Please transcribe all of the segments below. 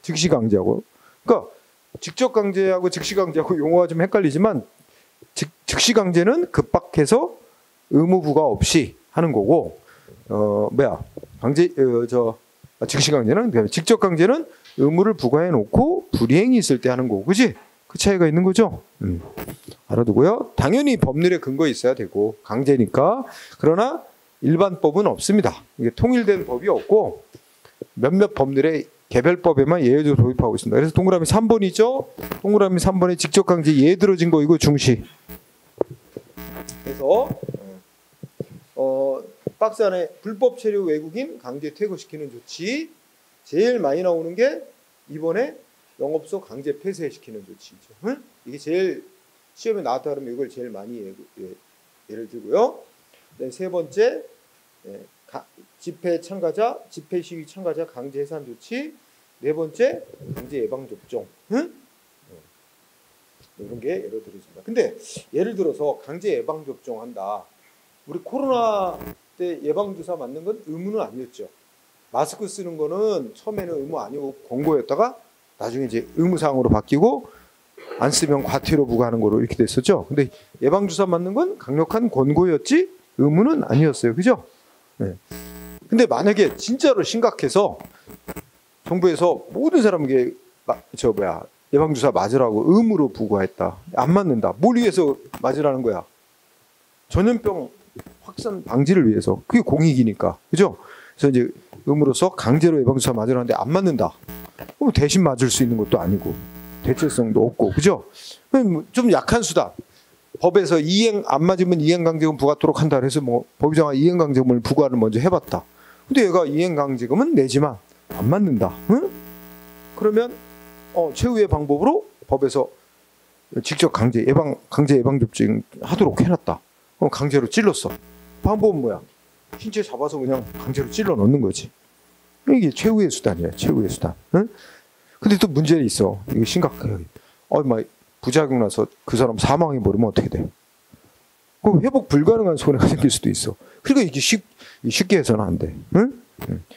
즉시 강제하고. 그러니까 직접 강제하고 즉시 강제하고 용어가 좀 헷갈리지만 즉시 강제는 급박해서 의무부과 없이 하는 거고 즉시 강제는 직접 강제는 의무를 부과해 놓고 불이행이 있을 때 하는 거고, 그지? 그 차이가 있는 거죠. 알아두고요. 당연히 법률에 근거 있어야 되고 강제니까. 그러나 일반법은 없습니다. 이게 통일된 법이 없고 몇몇 법률에 개별법에만 예외적으로 도입하고 있습니다. 그래서 동그라미 3번이죠. 동그라미 3번에 직접 강제 예외 들어진 거 이거 중시. 그래서 박스 안에 불법 체류 외국인 강제 퇴거시키는 조치 제일 많이 나오는 게 이번에 영업소 강제 폐쇄시키는 조치죠. 응? 이게 제일 시험에 나왔다 그러면 이걸 제일 많이 예를 들고요. 네, 세 번째 집회 참가자, 집회 시위 참가자 강제 해산 조치. 네 번째 강제 예방 접종. 응? 이런 게 예를 들어집니다. 근데 예를 들어서 강제 예방 접종 한다. 우리 코로나 때 예방 주사 맞는 건 의무는 아니었죠. 마스크 쓰는 거는 처음에는 의무 아니고 권고였다가 나중에 이제 의무사항으로 바뀌고 안 쓰면 과태료 부과하는 거로 이렇게 됐었죠. 근데 예방 주사 맞는 건 강력한 권고였지 의무는 아니었어요. 그죠? 네. 근데 만약에 진짜로 심각해서 정부에서 모든 사람에게 예방주사 맞으라고 의무로 부과했다. 안 맞는다. 뭘 위해서 맞으라는 거야? 전염병 확산 방지를 위해서. 그게 공익이니까. 그죠? 그래서 이제 의무로서 강제로 예방주사 맞으라는데 안 맞는다. 그럼 대신 맞을 수 있는 것도 아니고 대체성도 없고. 그죠? 좀 약한 수단. 법에서 안 맞으면 이행강제금 부과토록 한다. 그래서 법의정한 이행강제금을 부과를 먼저 해봤다. 근데 얘가 이행강제금은 내지만 안 맞는다. 응? 그러면 최후의 방법으로 법에서 직접 강제 예방 접종 하도록 해놨다. 그럼 강제로 찔렀어. 방법은 뭐야? 신체 잡아서 그냥 강제로 찔러 넣는 거지. 이게 최후의 수단이야. 최후의 수단. 응? 근데 또 문제는 있어. 이거 심각해. 부작용 나서 그 사람 사망해 버리면 어떻게 돼? 그럼 회복 불가능한 손해가 생길 수도 있어. 그러니까 이게 쉽게 해서는 안 돼. 응?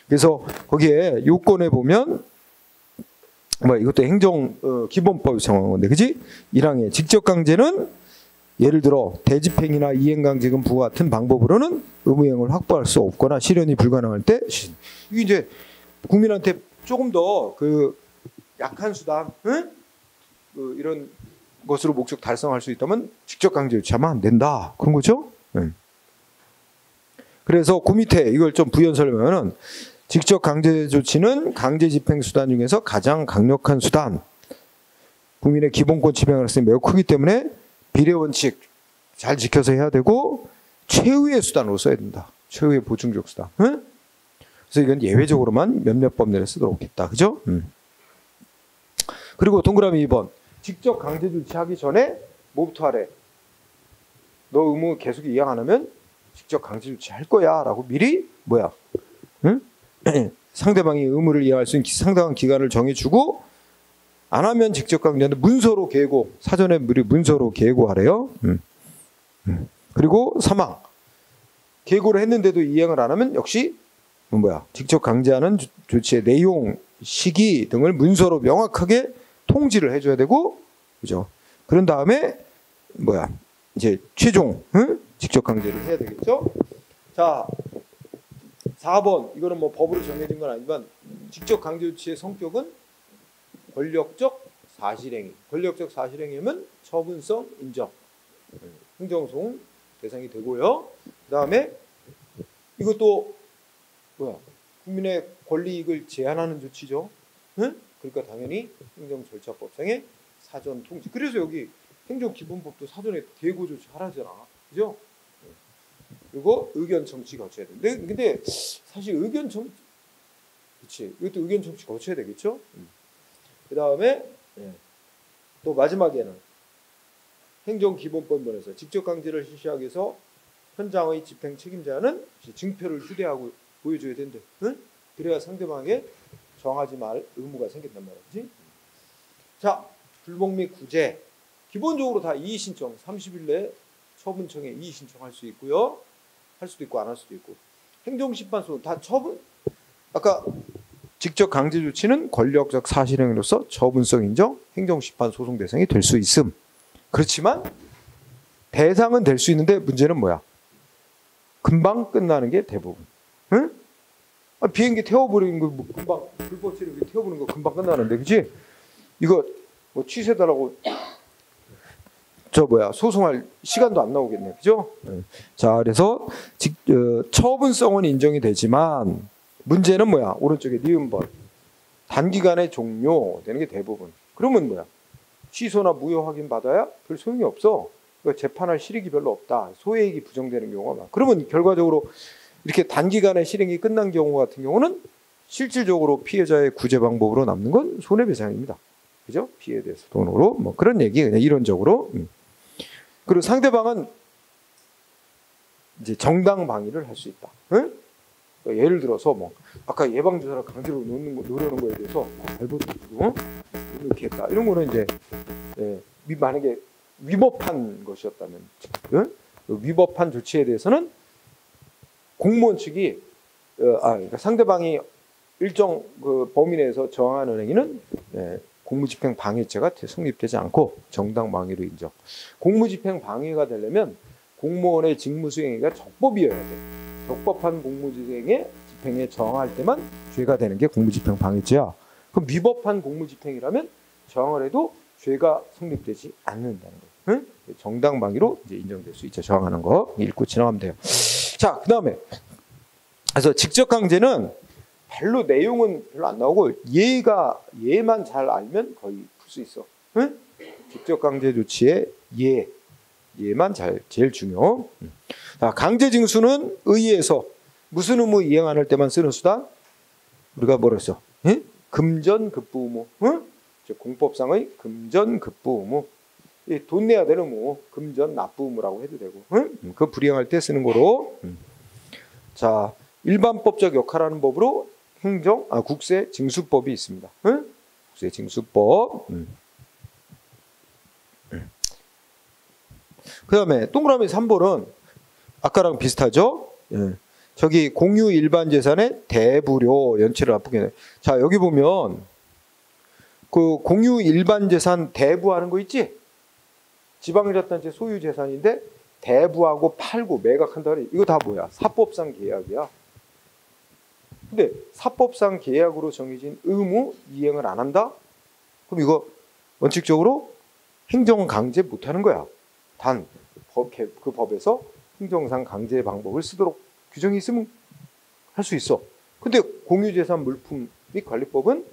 그래서 거기에 요건에 보면 이것도 행정 기본법에 정한 건데, 그지? 1항에 직접 강제는 예를 들어 대집행이나 이행강제금 부과 같은 방법으로는 의무이행을 확보할 수 없거나 실현이 불가능할 때 이게 이제 국민한테 조금 더 그 약한 수단, 응? 이런 것으로 목적 달성할 수 있다면 직접 강제 조치하면 안 된다. 그런 거죠? 그래서 그 밑에 이걸 좀 부연 설명하면 직접 강제 조치는 강제 집행 수단 중에서 가장 강력한 수단. 국민의 기본권 침해가 가능성이 매우 크기 때문에 비례 원칙 잘 지켜서 해야 되고 최후의 수단으로 써야 된다. 최후의 보충적 수단. 응? 그래서 이건 예외적으로만 몇몇 법률에 쓰도록 했다. 그죠? 그리고 동그라미 2번. 직접 강제 조치하기 전에 뭐부터 하래? 너 의무 계속 이행 안 하면 직접 강제 조치할 거야 라고 미리 응? 상대방이 의무를 이행할 수 있는 상당한 기간을 정해주고 안 하면 직접 강제는 문서로 계고 사전에 미리 문서로 계고하래요. 그리고 3항 계고를 했는데도 이행을 안 하면 역시 직접 강제하는 조치의 내용, 시기 등을 문서로 명확하게 통지를 해줘야 되고, 그죠? 그런 다음에 이제 최종 직접 강제를 해야 되겠죠? 자, 4번 이거는 법으로 정해진 건 아니지만 직접 강제 조치의 성격은 권력적 사실행위. 권력적 사실행위면 처분성 인정, 행정소송 대상이 되고요. 그 다음에 이것도 국민의 권리이익을 제한하는 조치죠. 응? 그러니까 당연히 행정절차법상의 사전 통지. 그래서 여기 행정기본법도 사전에 계고 조치 하라잖아. 그죠? 그리고 의견 청취 거쳐야 돼. 근데 사실 의견 청취, 그렇지. 이것도 의견 청취 거쳐야 되겠죠? 그 다음에 또 마지막에는 행정기본법원에서 직접 강제를 실시하기 위해서 현장의 집행 책임자는 증표를 휴대하고 보여줘야 된대. 응? 그래야 상대방에게 정하지 말 의무가 생긴단 말이지. 자, 불복 및 구제. 기본적으로 다 이의 신청, 30일 내에 처분청에 이의 신청할 수 있고요. 할 수도 있고 안 할 수도 있고. 행정심판소 다 처분. 아까 직접 강제 조치는 권력적 사실행위로서 처분성 인정, 행정심판 소송 대상이 될 수 있음. 그렇지만 대상은 될 수 있는데 문제는 뭐야? 금방 끝나는 게 대부분. 응? 비행기 태워버리는 거 뭐 금방 불법 체류 태워버리는 거 금방 끝나는데, 그렇지? 이거 뭐 취소해달라고 소송할 시간도 안 나오겠네, 그죠? 자, 그래서 처분성은 인정이 되지만 문제는 뭐야? 오른쪽에 니은번 단기간에 종료되는 게 대부분. 그러면 뭐야? 취소나 무효 확인 받아야 별 소용이 없어. 그러니까 재판할 실익이 별로 없다. 소액이 부정되는 경우가 많아. 그러면 결과적으로 이렇게 단기간에 실행이 끝난 경우 같은 경우는 실질적으로 피해자의 구제 방법으로 남는 건 손해배상입니다. 그죠? 피해에 대해서 돈으로 뭐 그런 얘기 그냥 이론적으로. 그리고 상대방은 이제 정당 방위를 할 수 있다. 응? 그러니까 예를 들어서 뭐 아까 예방주사를 강제로 놓으려는 거에 대해서 알고도 이렇게 했다. 이런 거는 이제 만약에 위법한 것이었다면, 응? 위법한 조치에 대해서는 공무원 측이 그러니까 상대방이 일정 그 범위 내에서 저항하는 행위는 공무집행 방해죄가 성립되지 않고 정당 방위로 인정. 공무집행 방해가 되려면 공무원의 직무수행위가 적법이어야 돼. 적법한 공무집행에 저항할 때만 죄가 되는 게 공무집행 방해죄야. 그럼 위법한 공무집행이라면 저항을 해도 죄가 성립되지 않는다는 거예요. 응? 정당 방위로 이제 인정될 수 있죠. 저항하는 거 읽고 지나가면 돼요. 자, 그다음에 그래서 직접 강제는 별로 내용은 별로 안 나오고 예만 잘 알면 거의 풀 수 있어. 응? 직접 강제 조치의 예만 제일 중요. 자, 강제 징수는 의의에서 무슨 의무 이행 안 할 때만 쓰는 수단? 우리가 뭐라 했어? 응? 금전급부 의무. 응? 공법상의 금전급부 의무. 돈 내야 되는 의무, 금전 납부 의무라고 해도 되고, 응? 그거 불이행할 때 쓰는 거로. 자, 일반법적 역할하는 법으로 국세징수법이 있습니다. 응? 국세징수법. 그 다음에 동그라미 3번은 아까랑 비슷하죠? 저기 공유 일반 재산의 대부료 연체를 납부게 돼. 자, 여기 보면 그 공유 일반 재산 대부하는 거 있지? 지방자치단체 소유 재산인데 대부하고 팔고 매각한다 그래. 이거 다 뭐야? 사법상 계약이야. 근데 사법상 계약으로 정해진 의무 이행을 안 한다? 그럼 이거 원칙적으로 행정 강제 못 하는 거야. 단 그 법에서 행정상 강제 방법을 쓰도록 규정이 있으면 할 수 있어. 근데 공유재산 물품 및 관리법은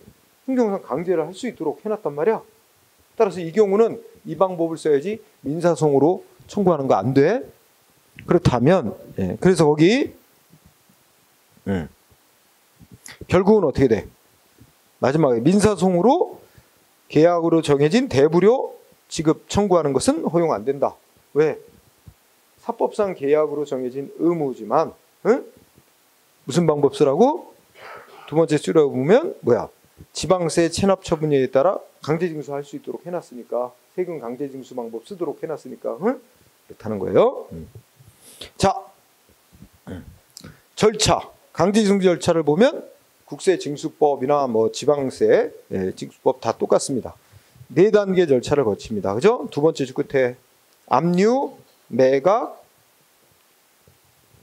행정상 강제를 할 수 있도록 해놨단 말이야. 따라서 이 경우는 이 방법을 써야지 민사송으로 청구하는 거 안 돼. 그렇다면 그래서 거기 결국은 어떻게 돼? 마지막에 민사송으로 계약으로 정해진 대부료 지급 청구하는 것은 허용 안 된다. 왜? 사법상 계약으로 정해진 의무지만 무슨 방법 쓰라고? 두 번째 줄여보면 뭐야? 지방세 체납 처분에 따라 강제징수할 수 있도록 해놨으니까 세금 강제징수 방법 쓰도록 해놨으니까 그렇다는 거예요. 자, 절차 강제징수 절차를 보면 국세징수법이나 뭐 지방세 징수법 다 똑같습니다. 4단계 절차를 거칩니다. 그죠? 두 번째 줄 끝에 압류, 매각,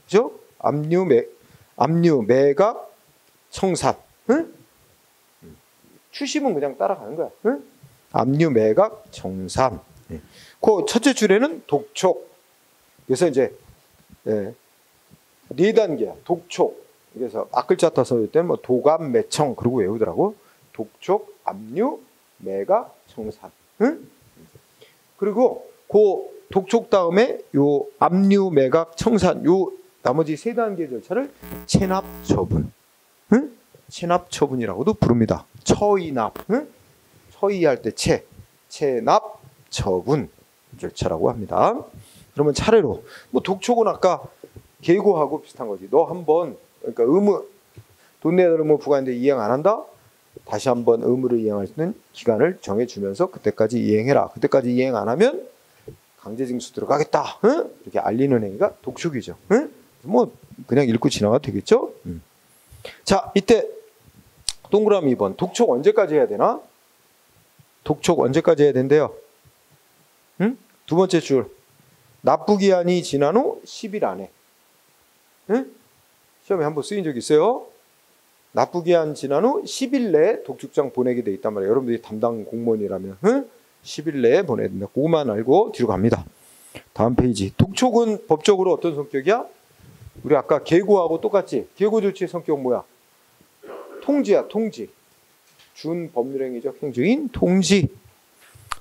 그죠? 압류, 매각, 청산. 추심은 그냥 따라가는 거야. 압류, 매각, 청산. 그 첫째 줄에는 독촉. 그래서 이제 4단계야. 독촉. 그래서 앞글자 따서 할 때는 뭐 도감, 매청 그러고 외우더라고. 독촉, 압류, 매각, 청산. 그리고 그 독촉 다음에 요 압류, 매각, 청산 요 나머지 3단계 절차를 체납 처분. 체납 처분이라고도 부릅니다. 처이납. 처이할 때 체납 처분 절차라고 합니다. 그러면 차례로 뭐 독촉은 아까 계고하고 비슷한 거지. 너 한번 그러니까 의무 돈 내야 되는 의무 부과했는데 이행 안 한다? 다시 한번 의무를 이행할 수 있는 기간을 정해주면서 그때까지 이행해라. 그때까지 이행 안 하면 강제징수 들어가겠다. 이렇게 알리는 행위가 독촉이죠. 뭐 그냥 읽고 지나가도 되겠죠? 자, 이때 동그라미 2번. 독촉 언제까지 해야 되나? 독촉 언제까지 해야 된대요? 응? 두 번째 줄. 납부기한이 지난 후 10일 안에. 응? 시험에 한번 쓰인 적 있어요? 납부기한 지난 후 10일 내에 독촉장 보내게 돼 있단 말이에요. 여러분들이 담당 공무원이라면 10일 내에 보내야 된다. 그것만 알고 뒤로 갑니다. 다음 페이지. 독촉은 법적으로 어떤 성격이야? 우리 아까 계고하고 똑같지? 계고 조치의 성격은 뭐야? 통지야, 통지. 준법률행위적 행정인 통지.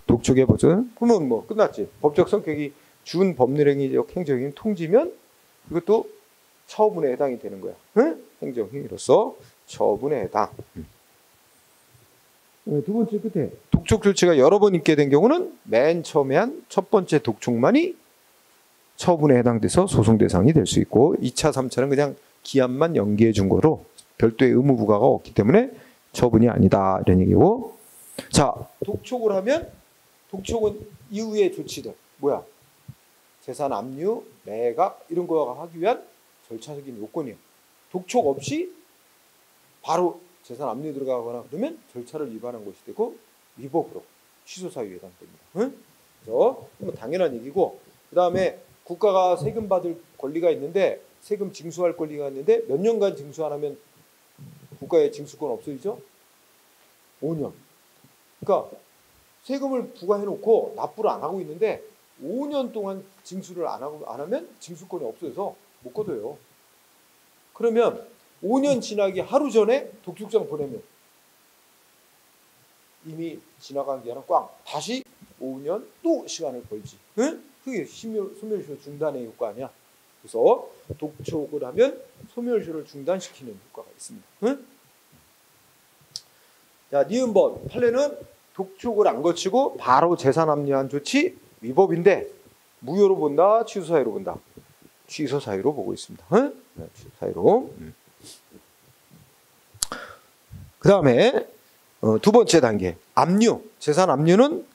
독촉의 법적은 그러면 뭐 끝났지? 법적 성격이 준법률행위적 행정인 통지면 이것도 처분에 해당이 되는 거야. 응? 행정행위로서 처분에 해당. 두 번째 끝에 독촉 조치가 여러 번 있게 된 경우는 맨 처음에 한 첫 번째 독촉만이 처분에 해당돼서 소송 대상이 될 수 있고 2차, 3차는 그냥 기한만 연기해 준 거로 별도의 의무 부과가 없기 때문에 처분이 아니다 이런 얘기고. 자, 독촉을 하면 독촉은 이후의 조치들 뭐야? 재산 압류, 매각 이런 거 하기 위한 절차적인 요건이에요. 독촉 없이 바로 재산 압류 들어가거나 그러면 절차를 위반한 것이 되고 위법으로 취소 사유에 해당됩니다. 응? 그래서 당연한 얘기고 그 다음에 국가가 세금 받을 권리가 있는데 세금 징수할 권리가 있는데 몇 년간 징수 안 하면 국가의 징수권 없어지죠? 5년. 그러니까 세금을 부과해놓고 납부를 안 하고 있는데 5년 동안 징수를 안 하면 징수권이 없어져서 못 거둬요. 그러면 5년 지나기 하루 전에 독촉장 보내면 이미 지나간 기한은 꽝. 다시 5년 또 시간을 벌지. 응? 그게 소멸시효 중단의 효과 아니야. 그래서 독촉을 하면 소멸시효를 중단시키는 효과가 있습니다. 응? 자, 니은번 판례는 독촉을 안 거치고 바로 재산 압류한 조치 위법인데 무효로 본다, 취소 사유로 본다. 취소 사유로 보고 있습니다. 응? 네, 취소 사유로. 그 다음에 두 번째 단계 압류. 재산 압류는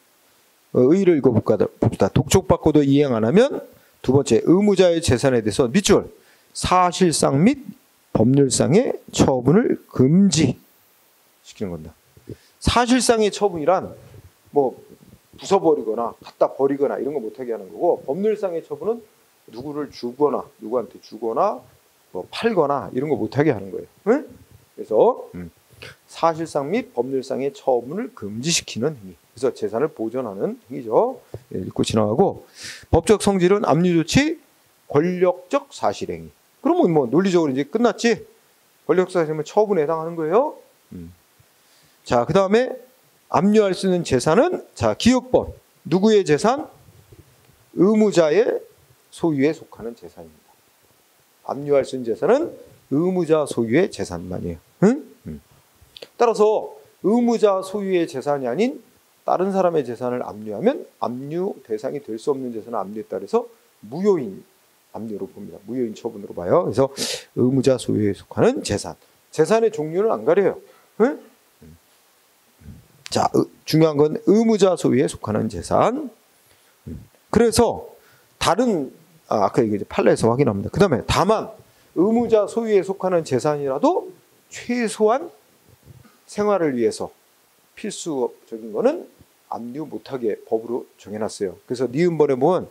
의의를 읽어봅시다. 독촉받고도 이행 안 하면 두 번째 의무자의 재산에 대해서 밑줄 사실상 및 법률상의 처분을 금지시키는 겁니다. 사실상의 처분이란 뭐 부숴버리거나 갖다 버리거나 이런 거 못하게 하는 거고 법률상의 처분은 누구를 주거나 누구한테 주거나 뭐 팔거나 이런 거 못하게 하는 거예요. 응? 그래서 사실상 및 법률상의 처분을 금지시키는 행위. 그래서 재산을 보존하는 행위죠. 예, 읽고 지나가고 법적 성질은 압류 조치, 권력적 사실행위. 그러면 뭐 논리적으로 이제 끝났지. 권력적 사실행위는 처분에 해당하는 거예요. 자, 그 다음에 압류할 수 있는 재산은 자 기억번. 누구의 재산? 의무자의 소유에 속하는 재산입니다. 압류할 수 있는 재산은 의무자 소유의 재산만이에요. 응? 따라서 의무자 소유의 재산이 아닌 다른 사람의 재산을 압류하면 압류 대상이 될 수 없는 재산을 압류했다 그래서 무효인 압류로 봅니다. 무효인 처분으로 봐요. 그래서 의무자 소유에 속하는 재산. 재산의 종류는 안 가려요. 응? 자, 중요한 건 의무자 소유에 속하는 재산. 그래서 다른 아까 이제 판례에서 확인합니다. 그 다음에 다만 의무자 소유에 속하는 재산이라도 최소한 생활을 위해서 필수적인 거는 압류 못하게 법으로 정해놨어요. 그래서 니은번에 보면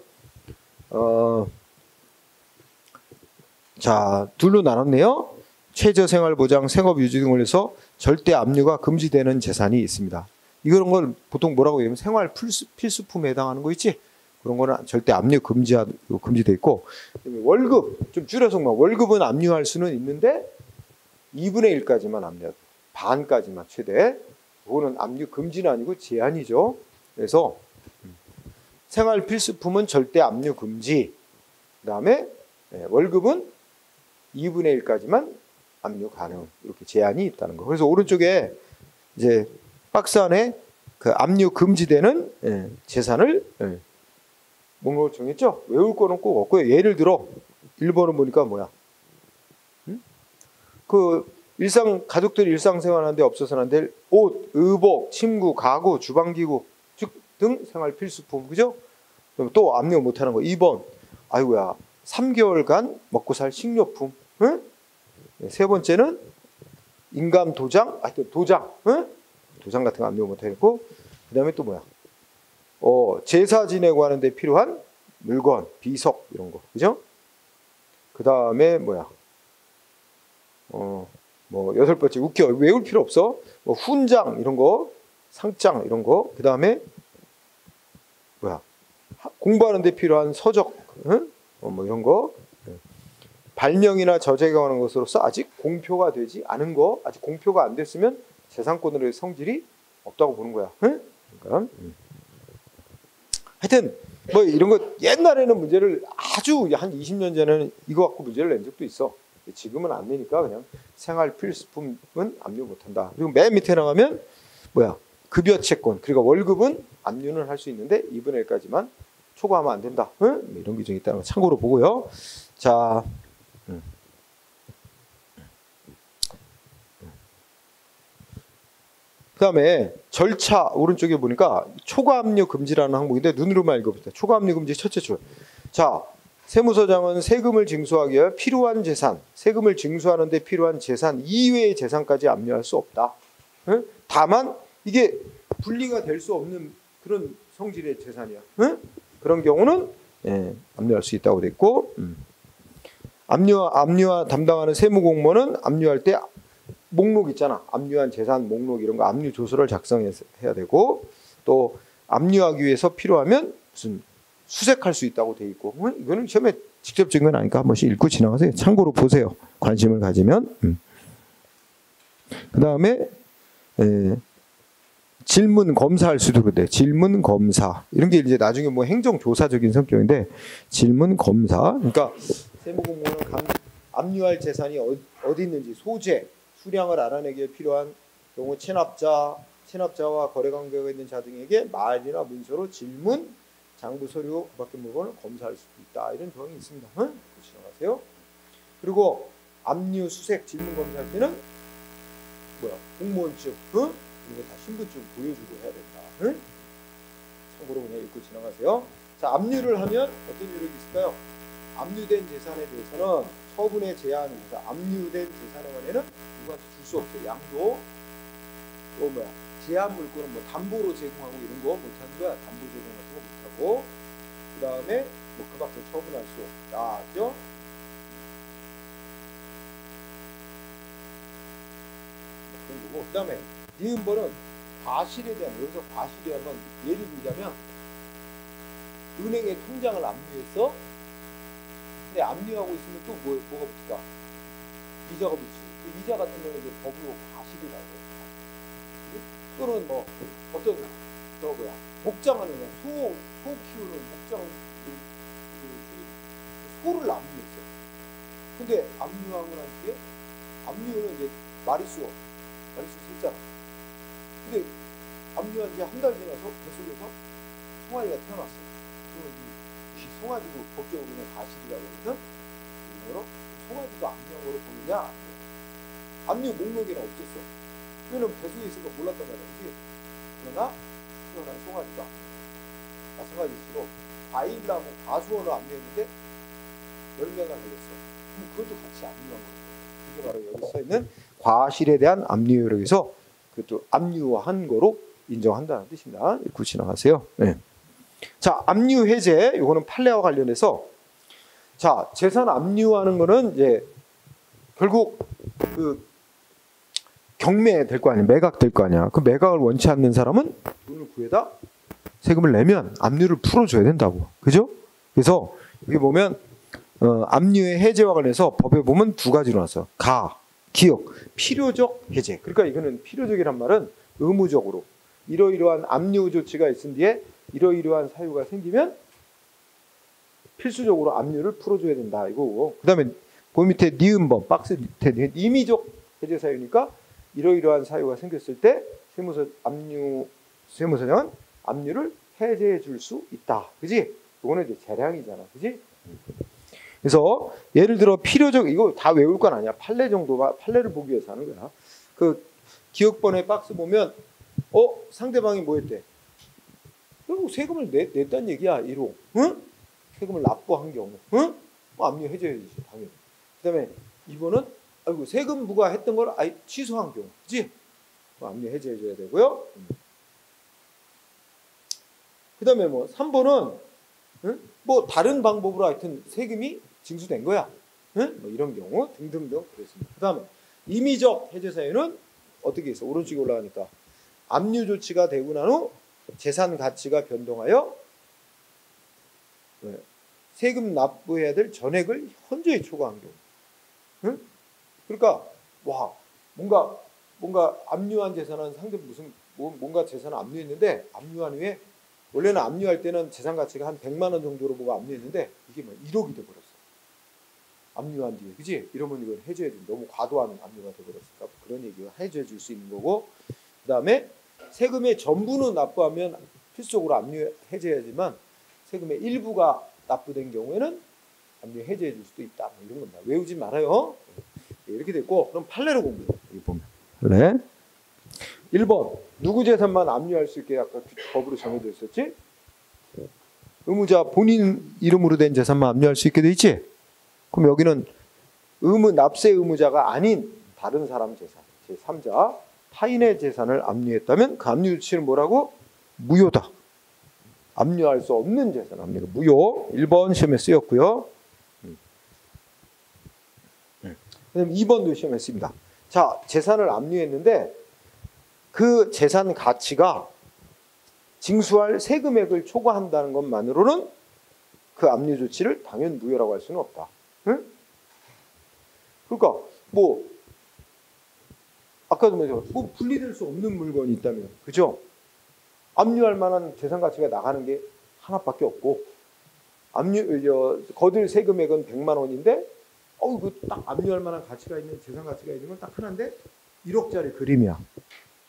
자 둘로 나눴네요. 최저생활보장, 생업유지 등을 해서 절대 압류가 금지되는 재산이 있습니다. 이런 걸 보통 뭐라고 얘기하면 생활 필수품에 해당하는 거 있지? 그런 거는 절대 압류 금지돼 있고 월급 좀 줄여서 월급은 압류할 수는 있는데 2분의 1까지만 압류, 반까지만 최대. 그거는 압류 금지는 아니고 제한이죠. 그래서 생활 필수품은 절대 압류 금지. 그다음에 월급은 2분의 1까지만 압류 가능. 이렇게 제한이 있다는 거. 그래서 오른쪽에 이제 박스 안에 그 압류 금지되는 재산을 뭔가 정했죠? 외울 거는 꼭 없고요. 예를 들어 1번은 보니까 뭐야? 그 가족들이 일상생활하는데 없어서는 안 될 옷, 의복, 침구, 가구, 주방기구 등 생활 필수품. 그죠? 그럼 또 압류 못하는 거. 2번. 아이고야. 3개월간 먹고 살 식료품. 응? 세 번째는 인감 도장, 하여튼 도장, 응? 도장 같은 거 압류 못하겠고, 그 다음에 또 뭐야? 제사 지내고 하는데 필요한 물건, 비석 이런 거, 그죠? 그 다음에 뭐야? 뭐 여덟 번째 웃겨 외울 필요 없어. 뭐 훈장 이런 거, 상장 이런 거. 그 다음에 뭐야? 공부하는데 필요한 서적, 응? 뭐 이런 거. 발명이나 저작에 관한 것으로서 아직 공표가 되지 않은 거, 아직 공표가 안 됐으면 재산권으로의 성질이 없다고 보는 거야. 응? 그러니까. 하여튼 뭐 이런 거 옛날에는 문제를 아주 한 20년 전에는 이거 갖고 문제를 낸 적도 있어. 지금은 안 내니까 그냥 생활 필수품은 압류 못한다. 그리고 맨 밑에 나가면 뭐야? 급여 채권 그리고 월급은 압류는 할 수 있는데 2분의 1까지만 초과하면 안 된다. 응? 뭐 이런 규정이 있다는 거 참고로 보고요. 자. 그 다음에 절차 오른쪽에 보니까 초과 압류 금지라는 항목인데 눈으로만 읽어봅시다. 초과 압류 금지 첫째 줄. 자, 세무서장은 세금을 징수하기 위해 필요한 재산, 세금을 징수하는 데 필요한 재산 이외의 재산까지 압류할 수 없다. 응? 다만 이게 분리가 될 수 없는 그런 성질의 재산이야. 응? 그런 경우는 압류할 수 있다고 돼 있고, 압류와 담당하는 세무공무원은 압류할 때 목록 있잖아. 압류한 재산 목록 이런 거 압류 조서를 작성해야 되고, 또 압류하기 위해서 필요하면 무슨 수색할 수 있다고 돼 있고, 이거는 시험에 직접적인 건 아니까 한 번씩 읽고 지나가세요. 참고로 보세요. 관심을 가지면. 그 다음에 질문 검사할 수도 그래. 질문 검사 이런 게 이제 나중에 뭐 행정조사적인 성격인데 질문 검사. 그러니까 세무공무원은 압류할 재산이 어디 있는지 소재 수량을 알아내기에 필요한 경우 체납자와 거래관계가 있는 자 등에게 말이나 문서로 질문, 장부 서류, 그 밖의 물건을 검사할 수도 있다. 이런 조항이 있습니다. 응? 지나가세요. 그리고 압류, 수색, 질문 검사할 때는 뭐야? 공무원증, 응? 이거 다 신분증 보여주고 해야 된다. 응? 참고로 그냥 읽고 지나가세요. 자, 압류를 하면 어떤 유력이 있을까요? 압류된 재산에 대해서는 처분의 제한을 해서 압류된 재산에 관해는 누구한테 줄 수 없어요. 양도 또 뭐야 제한 물건은 뭐 담보로 제공하고 이런 거 못하는 거야. 담보 제공 같은 거 못하고 그 다음에 뭐 그 밖에 처분할 수 없다. 그죠? 그런 거고 그 다음에 니은벌은 과실에 대한 여기서 과실에 한번 예를 들자면 은행의 통장을 압류해서 근데 압류하고 있으면 또 뭐가 붙을까? 이자가 붙지. 이자 같은 경우는 이제 법으로 과실이라고 해요. 또는 뭐 어떤 목장하는 소 키우는 목장 소를 압류했어요. 근데 압류하고 난 뒤에 압류는 이제 마리수 셌잖아. 근데 압류한 지 한 달 지나서 뱃속에서 송아지가 태어났어요. 이 송아지도 법적으로는 과실이라고 그러거든. 이거로 송아지도 압류한 거로 보느냐? 압류 목록에는 없었어. 그거는 배수에 있으니까 몰랐단 말이야. 그치? 그러나 태어난 송아지가 마찬가지로 과일나무 과수원을 압류했는데 열매가 달렸어. 그럼 그것도 같이 압류한 거죠. 이게 바로 여기 써 있는 과실에 대한 압류 요령에서 그것도 압류한 거로 인정한다는 뜻입니다. 읽고 지나가세요. 네. 자, 압류 해제 이거는 판례와 관련해서 자 재산 압류하는 거는 이제 결국 그 경매 될 거 아니야, 매각 될 거 아니야. 그 매각을 원치 않는 사람은 돈을 구해다 세금을 내면 압류를 풀어줘야 된다고, 그죠? 그래서 여기 보면 압류의 해제와 관련해서 법에 보면 두 가지로 나왔어. 기역, 필요적 해제. 그러니까 이거는 필요적이란 말은 의무적으로 이러이러한 압류 조치가 있은 뒤에 이러이러한 사유가 생기면 필수적으로 압류를 풀어줘야 된다 이거고. 그다음에 그 밑에 니은범 박스 밑에 임의적 해제 사유니까 이러이러한 사유가 생겼을 때 세무서장은 압류를 해제해 줄 수 있다. 그지? 이거는 이제 재량이잖아. 그지? 그래서 예를 들어 필요적 이거 다 외울 건 아니야. 판례 정도가 판례를 보기 위해서 하는 거야. 그 기억번호의 박스 보면 상대방이 뭐 했대? 결국 세금을 냈다는 얘기야. 1호. 응? 세금을 납부한 경우. 응? 압류 해제해야지 당연히. 그다음에 2번은 아이고 세금 부과했던 걸 아예 취소한 경우, 그지? 압류 해제해줘야 되고요. 그다음에 뭐 3번은 뭐 다른 방법으로 하여튼 세금이 징수된 거야. 뭐 이런 경우 등등등 그랬습니다. 그다음에 임의적 해제 사유는 어떻게 있어? 오른쪽에 올라가니까 압류 조치가 되고 난 후 재산 가치가 변동하여 세금 납부해야 될 전액을 현저히 초과한 경우. 그러니까 와 뭔가 압류한 재산은 상대 무슨 뭔가 재산을 압류했는데 압류한 후에 원래는 압류할 때는 재산 가치가 한 100만 원 정도로 보고 압류했는데 이게 뭐 1억이 돼 버렸어. 압류한 뒤에, 그지? 이러면 이건 해줘야 돼. 너무 과도한 압류가 돼 버렸으니까 그런 얘기가 해줘야 줄 수 있는 거고. 그다음에 세금의 전부는 납부하면 필수적으로 압류 해제해야지만 세금의 일부가 납부된 경우에는 압류 해제해 줄 수도 있다. 뭐 이런 겁니다. 외우지 말아요. 이렇게 됐고, 그럼 판례로 공부해. 여기 보면. 네. 1번 누구 재산만 압류할 수 있게 아까 법으로 정해져 있었지? 의무자 본인 이름으로 된 재산만 압류할 수 있게 돼 있지? 그럼 여기는 납세 의무자가 아닌 다른 사람 재산, 제3자 타인의 재산을 압류했다면 그 압류 조치는 뭐라고? 무효다. 압류할 수 없는 재산 압류가 무효. 1번 시험에 쓰였고요. 그다음 2번도 시험에 쓰입니다. 자, 재산을 압류했는데 그 재산 가치가 징수할 세금액을 초과한다는 것만으로는 그 압류 조치를 당연 무효라고 할 수는 없다. 응? 그러니까 뭐 아까도 말했죠. 뭐 분리될 수 없는 물건이 있다면, 그죠? 압류할 만한 재산 가치가 나가는 게 하나밖에 없고, 거둘 세금액은 100만 원인데, 그 딱 압류할 만한 가치가 있는 재산 가치가 있는 건 딱 하나인데 1억짜리 그림이야.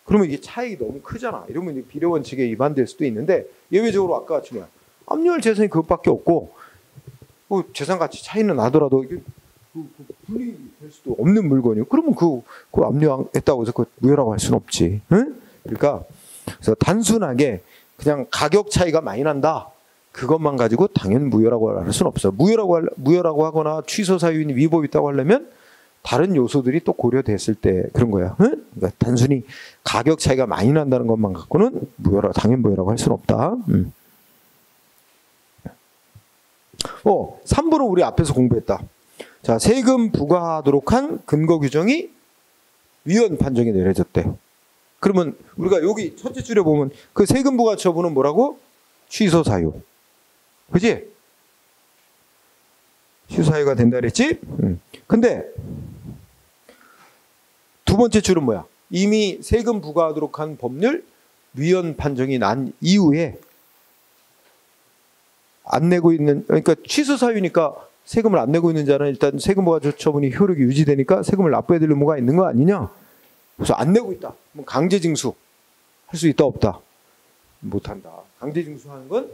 그러면 이게 차익이 너무 크잖아. 이러면 비례 원칙에 위반될 수도 있는데 예외적으로 아까 같이 뭐야? 압류할 재산이 그것밖에 없고, 뭐 재산 가치 차이는 나더라도 이게 분리될 수도 없는 물건이요. 그러면 그 압류했다고 해서 그 무효라고 할 수는 없지. 응? 그러니까 그래서 단순하게 그냥 가격 차이가 많이 난다. 그것만 가지고 당연 무효라고 할 수는 없어. 무효라고 하거나 취소 사유인 위법이 있다고 하려면 다른 요소들이 또 고려됐을 때 그런 거야. 응? 그러니까 단순히 가격 차이가 많이 난다는 것만 갖고는 당연 무효라고 할 수는 없다. 3번은 우리 앞에서 공부했다. 자, 세금 부과하도록 한 근거 규정이 위헌 판정이 내려졌대. 그러면 우리가 여기 첫째 줄에 보면 그 세금 부과 처분은 뭐라고? 취소 사유. 그지? 취소 사유가 된다 그랬지? 근데 두 번째 줄은 뭐야? 이미 세금 부과하도록 한 법률 위헌 판정이 난 이후에 안 내고 있는, 그러니까 취소 사유니까 세금을 안 내고 있는 자는 일단 세금 부과 처분이 효력이 유지되니까 세금을 납부해야 될 의무가 있는 거 아니냐? 그래서 안 내고 있다. 그럼 강제 징수 할 수 있다 없다? 못한다. 강제 징수하는 건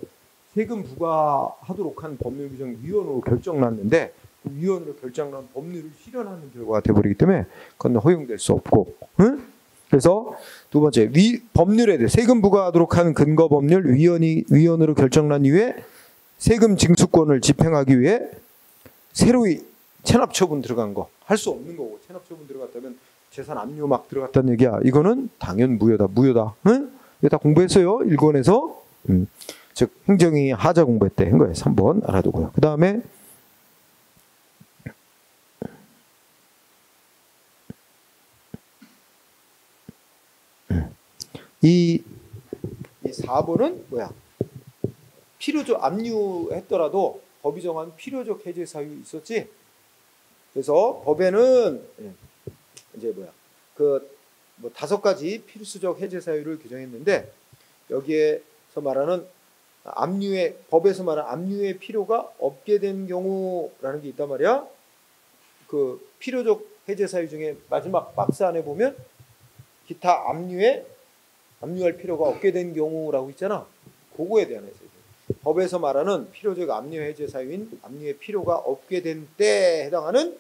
세금 부과하도록 한 법률 규정 위헌으로 결정났는데 그 위헌으로 결정난 법률을 실현하는 결과가 돼버리기 때문에 그건 허용될 수 없고, 응? 그래서 두 번째 법률에 대해 세금 부과하도록 하는 근거 법률 위헌으로 결정난 이후에 세금 징수권을 집행하기 위해 새로이 체납 처분 들어간 거 할 수 없는 거고, 체납 처분 들어갔다면 재산 압류 막 들어갔다는 얘기야. 이거는 당연 무효다. 응? 이거 다 공부했어요. 1권에서. 즉 행정위 하자 공부했대. 한 거예요. 3번 알아두고요. 그 다음에 이 4번은 뭐야? 필요적 압류했더라도 법이 정한 필요적 해제 사유 있었지. 그래서 법에는 이제 뭐야? 뭐 5가지 필수적 해제 사유를 규정했는데 여기에서 말하는 법에서 말하는 압류의 필요가 없게 된 경우라는 게 있단 말이야. 그 필요적 해제 사유 중에 마지막 박스 안에 보면 기타 압류할 필요가 없게 된 경우라고 있잖아. 그거에 대한 해석이에요. 법에서 말하는 필요적 압류 해제 사유인 압류의 필요가 없게 된 때에 해당하는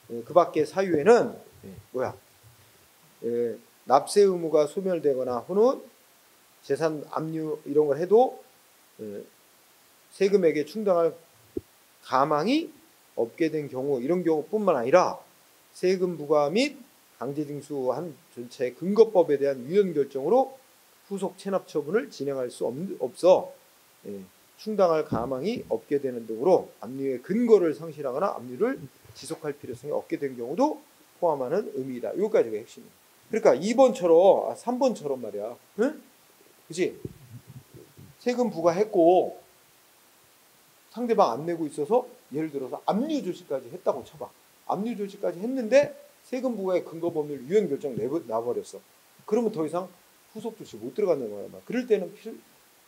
그 밖의 사유에는 뭐야? 납세 의무가 소멸되거나 혹은 재산 압류 이런 걸 해도 세금액에 충당할 가망이 없게 된 경우, 이런 경우뿐만 아니라 세금 부과 및 강제징수한 전체 근거법에 대한 위헌 결정으로 후속 체납 처분을 진행할 수 없어 충당할 가망이 없게 되는 등으로 압류의 근거를 상실하거나 압류를 지속할 필요성이 없게 된 경우도 포함하는 의미이다. 여기까지가 핵심이에요. 그러니까 2번처럼 3번처럼 말이야. 응? 그치? 세금 부과했고 상대방 안 내고 있어서 예를 들어서 압류 조치까지 했다고 쳐봐. 압류 조치까지 했는데 세금 부과의 근거 법률 위헌 결정 나버렸어. 그러면 더 이상 후속 조치 못 들어가는 거야. 그럴 때는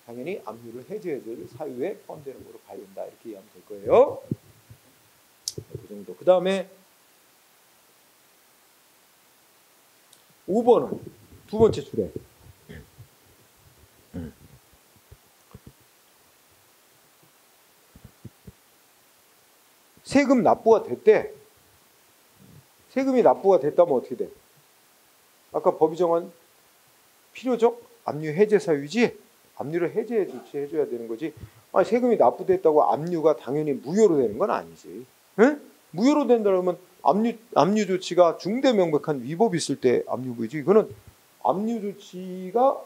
당연히 압류를 해제해줄 사유에 포함되는 거로 봐야 된다. 이렇게 이해하면 될 거예요. 그 정도. 그 다음에 5번은 두 번째 줄에 세금 납부가 됐대. 세금이 납부가 됐다면 어떻게 돼? 아까 법이 정한 필요적 압류 해제 사유지. 압류를 해제해 조치해줘야 되는 거지. 아니, 세금이 납부됐다고 압류가 당연히 무효로 되는 건 아니지. 응? 무효로 된다면 압류 조치가 중대 명백한 위법이 있을 때 압류부이지. 이거는 압류 조치가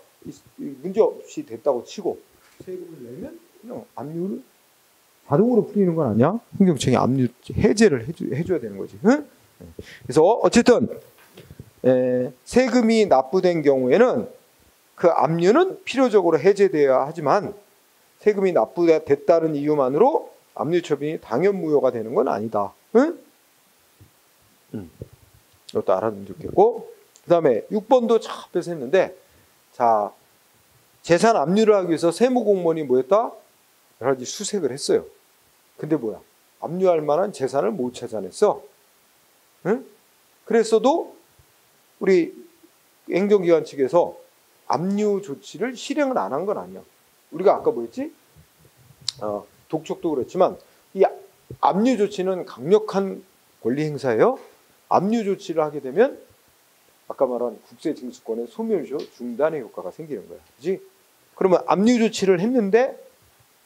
문제 없이 됐다고 치고 세금을 내면 그냥 압류를 자동으로 풀리는 건 아니야. 행정청이 압류 해제를 해줘야 되는 거지. 응? 그래서 어쨌든 세금이 납부된 경우에는 그 압류는 필요적으로 해제되어야 하지만 세금이 납부됐다는 이유만으로 압류 처분이 당연 무효가 되는 건 아니다. 응? 이것도 알아두면 좋겠고, 그 다음에 6번도 참 앞에서 했는데, 자, 재산 압류를 하기 위해서 세무공무원이 뭐였다? 여러 가지 수색을 했어요. 근데 뭐야? 압류할 만한 재산을 못 찾아냈어. 응? 그랬어도 우리 행정기관 측에서 압류 조치를 실행을 안 한 건 아니야. 우리가 아까 뭐였지? 독촉도 그렇지만 이 압류 조치는 강력한 권리 행사예요. 압류 조치를 하게 되면 아까 말한 국세징수권의 소멸시효 중단의 효과가 생기는 거야. 그렇지? 그러면 압류 조치를 했는데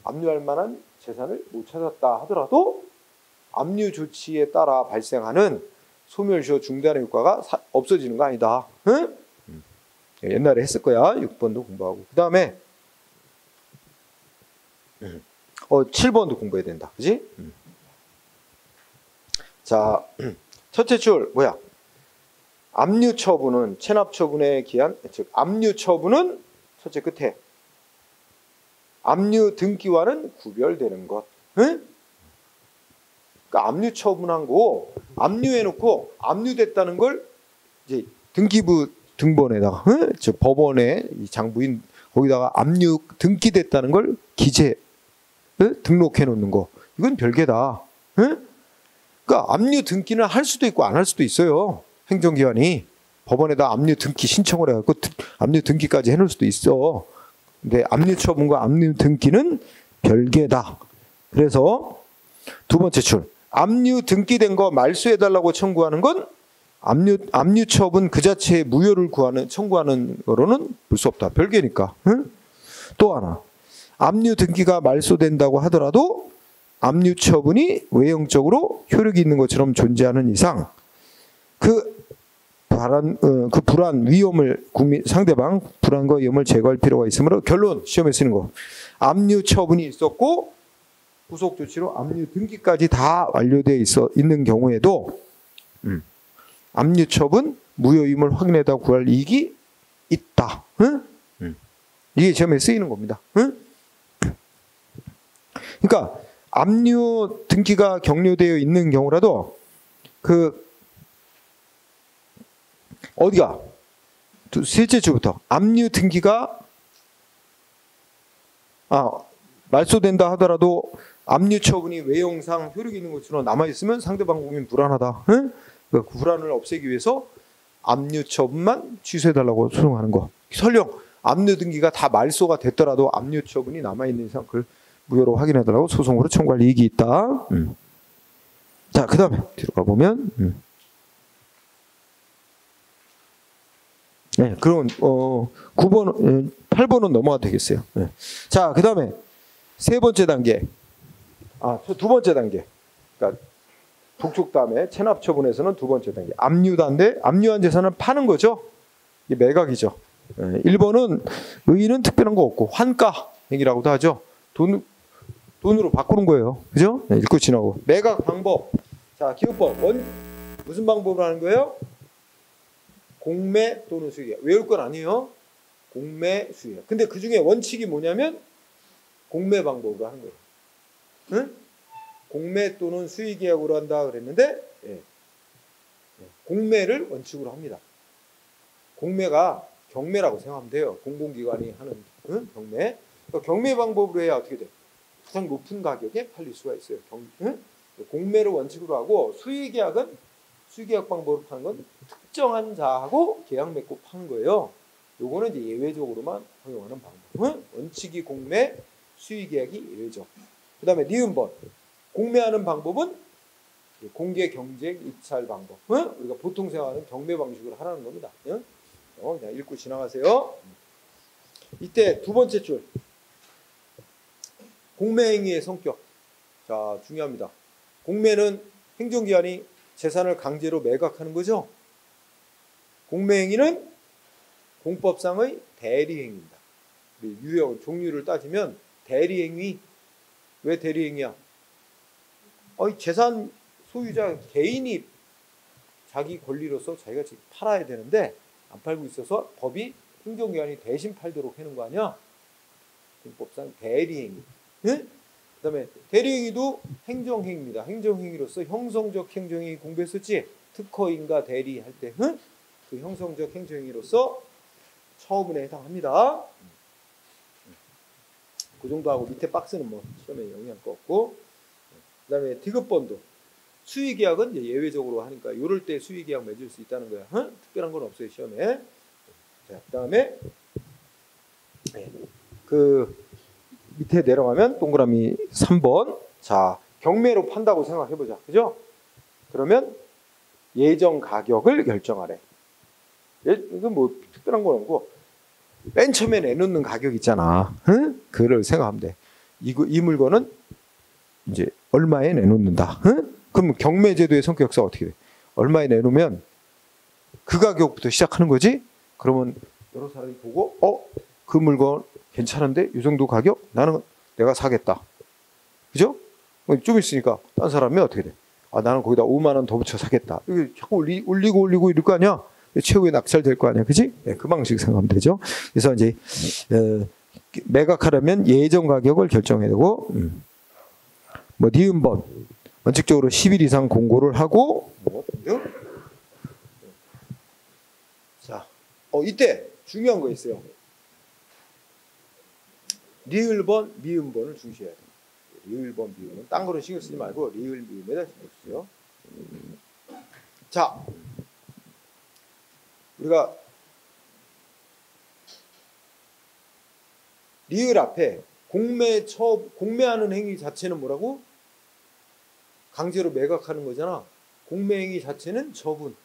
압류할 만한 재산을 못 찾았다 하더라도 압류 조치에 따라 발생하는 소멸시효 중단의 효과가 없어지는 거 아니다. 응? 옛날에 했을 거야. 6번도 공부하고. 그 다음에 7번도 공부해야 된다. 그지? 자, 첫째 줄 뭐야? 압류 처분은 체납 처분에 기한, 즉 압류 처분은 첫째 끝에 압류 등기와는 구별되는 것. 응? 그러니까 압류 처분한 거 압류해놓고 압류됐다는 걸 이제 등기부 등본에다가, 응? 즉 법원에 이 장부인 거기다가 압류 등기됐다는 걸 기재, 응? 등록해 놓는 거. 이건 별개다. 응? 그러니까 압류 등기는 할 수도 있고 안 할 수도 있어요. 행정기관이 법원에다 압류 등기 신청을 해갖고 압류 등기까지 해놓을 수도 있어. 근데 압류 처분과 압류 등기는 별개다. 그래서 두 번째 줄, 압류 등기된 거 말소해달라고 청구하는 건 압류 처분 그 자체의 무효를 청구하는 거로는 볼 수 없다. 별개니까. 응? 또 하나, 압류 등기가 말소된다고 하더라도 압류 처분이 외형적으로 효력이 있는 것처럼 존재하는 이상 그 불안 위험을 상대방 불안과 위험을 제거할 필요가 있으므로 결론 시험에 쓰는 거, 압류 처분이 있었고 후속 조치로 압류 등기까지 다 완료되어 있는 경우에도 압류 처분 무효임을 확인해다 구할 이익이 있다. 응? 이게 시험에 쓰이는 겁니다. 응? 그러니까 압류 등기가 격려되어 있는 경우라도 어디가? 셋째 주부터 압류 등기가 말소된다 하더라도 압류 처분이 외형상 효력이 있는 것처럼 남아있으면 상대방 국민 불안하다. 응? 그 불안을 없애기 위해서 압류 처분만 취소해달라고 소송하는 거. 설령 압류 등기가 다 말소가 됐더라도 압류 처분이 남아있는 이상 그걸 무효로 확인해달라고 소송으로 청구할 이익이 있다. 자, 그 다음에 뒤로 가보면 네, 그럼 9번, 8번은 넘어가도 되겠어요. 네. 자, 그 다음에 세 번째 단계, 두 번째 단계. 그러니까 독촉 다음에 체납 처분에서는 두 번째 단계. 압류다인데 압류한 재산을 파는 거죠. 이게 매각이죠. 1번은 의의는 특별한 거 없고 환가 행위라고도 하죠. 돈으로 바꾸는 거예요. 그죠? 읽고 지나고. 매각 방법. 자, 기호법. 무슨 방법으로 하는 거예요? 공매 또는 수익이야. 외울 건 아니에요. 공매 수익이야. 근데 그 중에 원칙이 뭐냐면 공매 방법으로 하는 거예요. 응? 공매 또는 수익계약으로 한다 그랬는데 공매를 원칙으로 합니다. 공매가 경매라고 생각하면 돼요. 공공기관이 하는 경매. 그러니까 경매 방법으로 해야 어떻게 돼? 가장 높은 가격에 팔릴 수가 있어요. 공매를 원칙으로 하고 수익계약은 수익계약 방법으로 파는 건 특정한 자하고 계약 맺고 파는 거예요. 요거는 이제 예외적으로만 허용하는 방법. 원칙이 공매, 수익계약이 예외적. 그 다음에 니은번. 공매하는 방법은 공개 경쟁 입찰 방법. 우리가 보통 생각하는 경매 방식으로 하라는 겁니다. 그냥 읽고 지나가세요. 이때 두 번째 줄. 공매행위의 성격. 자, 중요합니다. 공매는 행정기관이 재산을 강제로 매각하는 거죠. 공매행위는 공법상의 대리행위입니다. 유형, 종류를 따지면 대리행위. 왜 대리행위야? 재산 소유자 개인이 자기 권리로서 자기가 지금 팔아야 되는데 안 팔고 있어서 법이 행정기관이 대신 팔도록 해놓은 거 아니야? 공법상 대리행위. 그 다음에 대리행위도 행정행위입니다. 행정행위로서 형성적 행정행위 공부했었지? 특허인가 대리 할 때 그 형성적 행정행위로서 처분에 해당합니다. 그 정도 하고 밑에 박스는 뭐 시험에 영향 거 없고. 그 다음에 디귿번도 수의계약은 예외적으로 하니까 이럴 때 수의계약 맺을 수 있다는 거야. 특별한 건 없어요 시험에. 자, 그 다음에 그 밑에 내려가면 동그라미 3번. 자, 경매로 판다고 생각해보자. 그죠? 그러면 예정 가격을 결정하래. 이건 뭐 특별한 건 없고 맨 처음에 내놓는 가격 있잖아. 그걸 생각하면 돼. 이 물건은 이제 얼마에 내놓는다. 그럼 경매제도의 성격상 어떻게 돼? 얼마에 내놓으면 그 가격부터 시작하는 거지? 그러면 여러 사람이 보고 그 물건 괜찮은데 이 정도 가격? 나는 내가 사겠다. 그죠? 좀 있으니까 딴 사람이 어떻게 돼? 나는 거기다 5만 원 더 붙여 사겠다. 이게 자꾸 올리고 이럴 거 아니야? 최후에 낙찰될 거 아니야, 그지? 그 방식 생각하면 되죠. 그래서 이제 매각하려면 예정 가격을 결정해야 되고, 뭐 니은번 원칙적으로 10일 이상 공고를 하고, 자, 이때 중요한 거 있어요. 리을번, 미음번을 중시해야 돼요. 리을번, 미음번. 딴 거는 신경 쓰지 말고 리을, 미음에다 신경 쓰세요. 자, 우리가 리을 앞에 공매하는 행위 자체는 뭐라고? 강제로 매각하는 거잖아. 공매 행위 자체는 처분.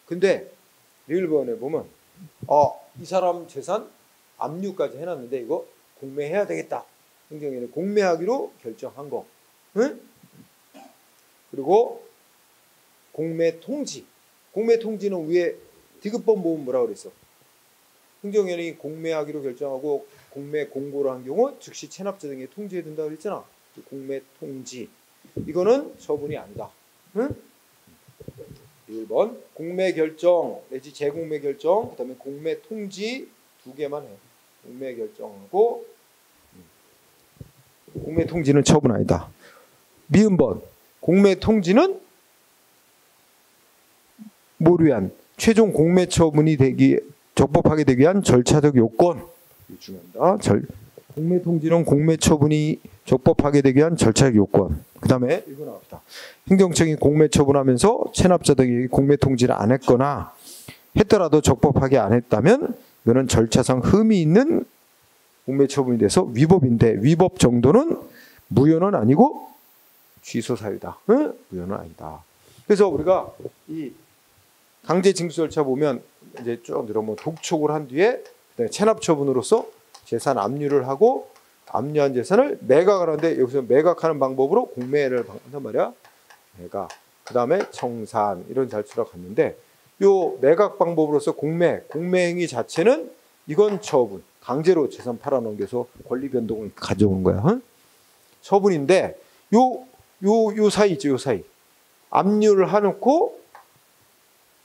근데 리을번에 보면 이 사람 재산 압류까지 해놨는데 이거 공매해야 되겠다. 행정위는 공매하기로 결정한 거. 그리고 공매 통지. 공매 통지는 위에 디귿번 보면 뭐라고 그랬어? 행정위원이 공매하기로 결정하고 공매 공고를 한 경우 즉시 체납자 등에 통지해 둔다 그랬잖아. 공매 통지. 이거는 처분이 아니다. 1번 공매 결정 내지 재공매 결정, 그다음에 공매 통지 두 개만 해. 공매 결정하고 공매 통지는 처분 아니다. 미음번 공매 통지는 뭐를 위한 최종 공매 처분이 적법하게 되기 위한 절차적 요건. 중요합니다. 공매 통지는 공매 처분이 적법하게 되기 위한 절차적 요건. 그 다음에 이거 나옵니다. 행정청이 공매 처분하면서 체납자 등이 공매 통지를 안 했거나 했더라도 적법하게 안 했다면 이거는 절차상 흠이 있는 공매 처분이 돼서 위법인데, 위법 정도는 무효는 아니고 취소 사유다. 무효는 아니다. 그래서 우리가 이 강제 징수 절차 보면 이제 쭉 내려오면 독촉을 한 뒤에 체납 처분으로서 재산 압류를 하고 압류한 재산을 매각을 하는데, 여기서 매각하는 방법으로 공매를 한단 말이야. 매각. 그 다음에 청산 이런 절차로 갔는데 요 매각 방법으로서 공매 행위 자체는 이건 처분. 강제로 재산 팔아넘겨서 권리 변동을 가져오는 거야. 응? 처분인데 요 사이 있죠. 요 사이. 압류를 해놓고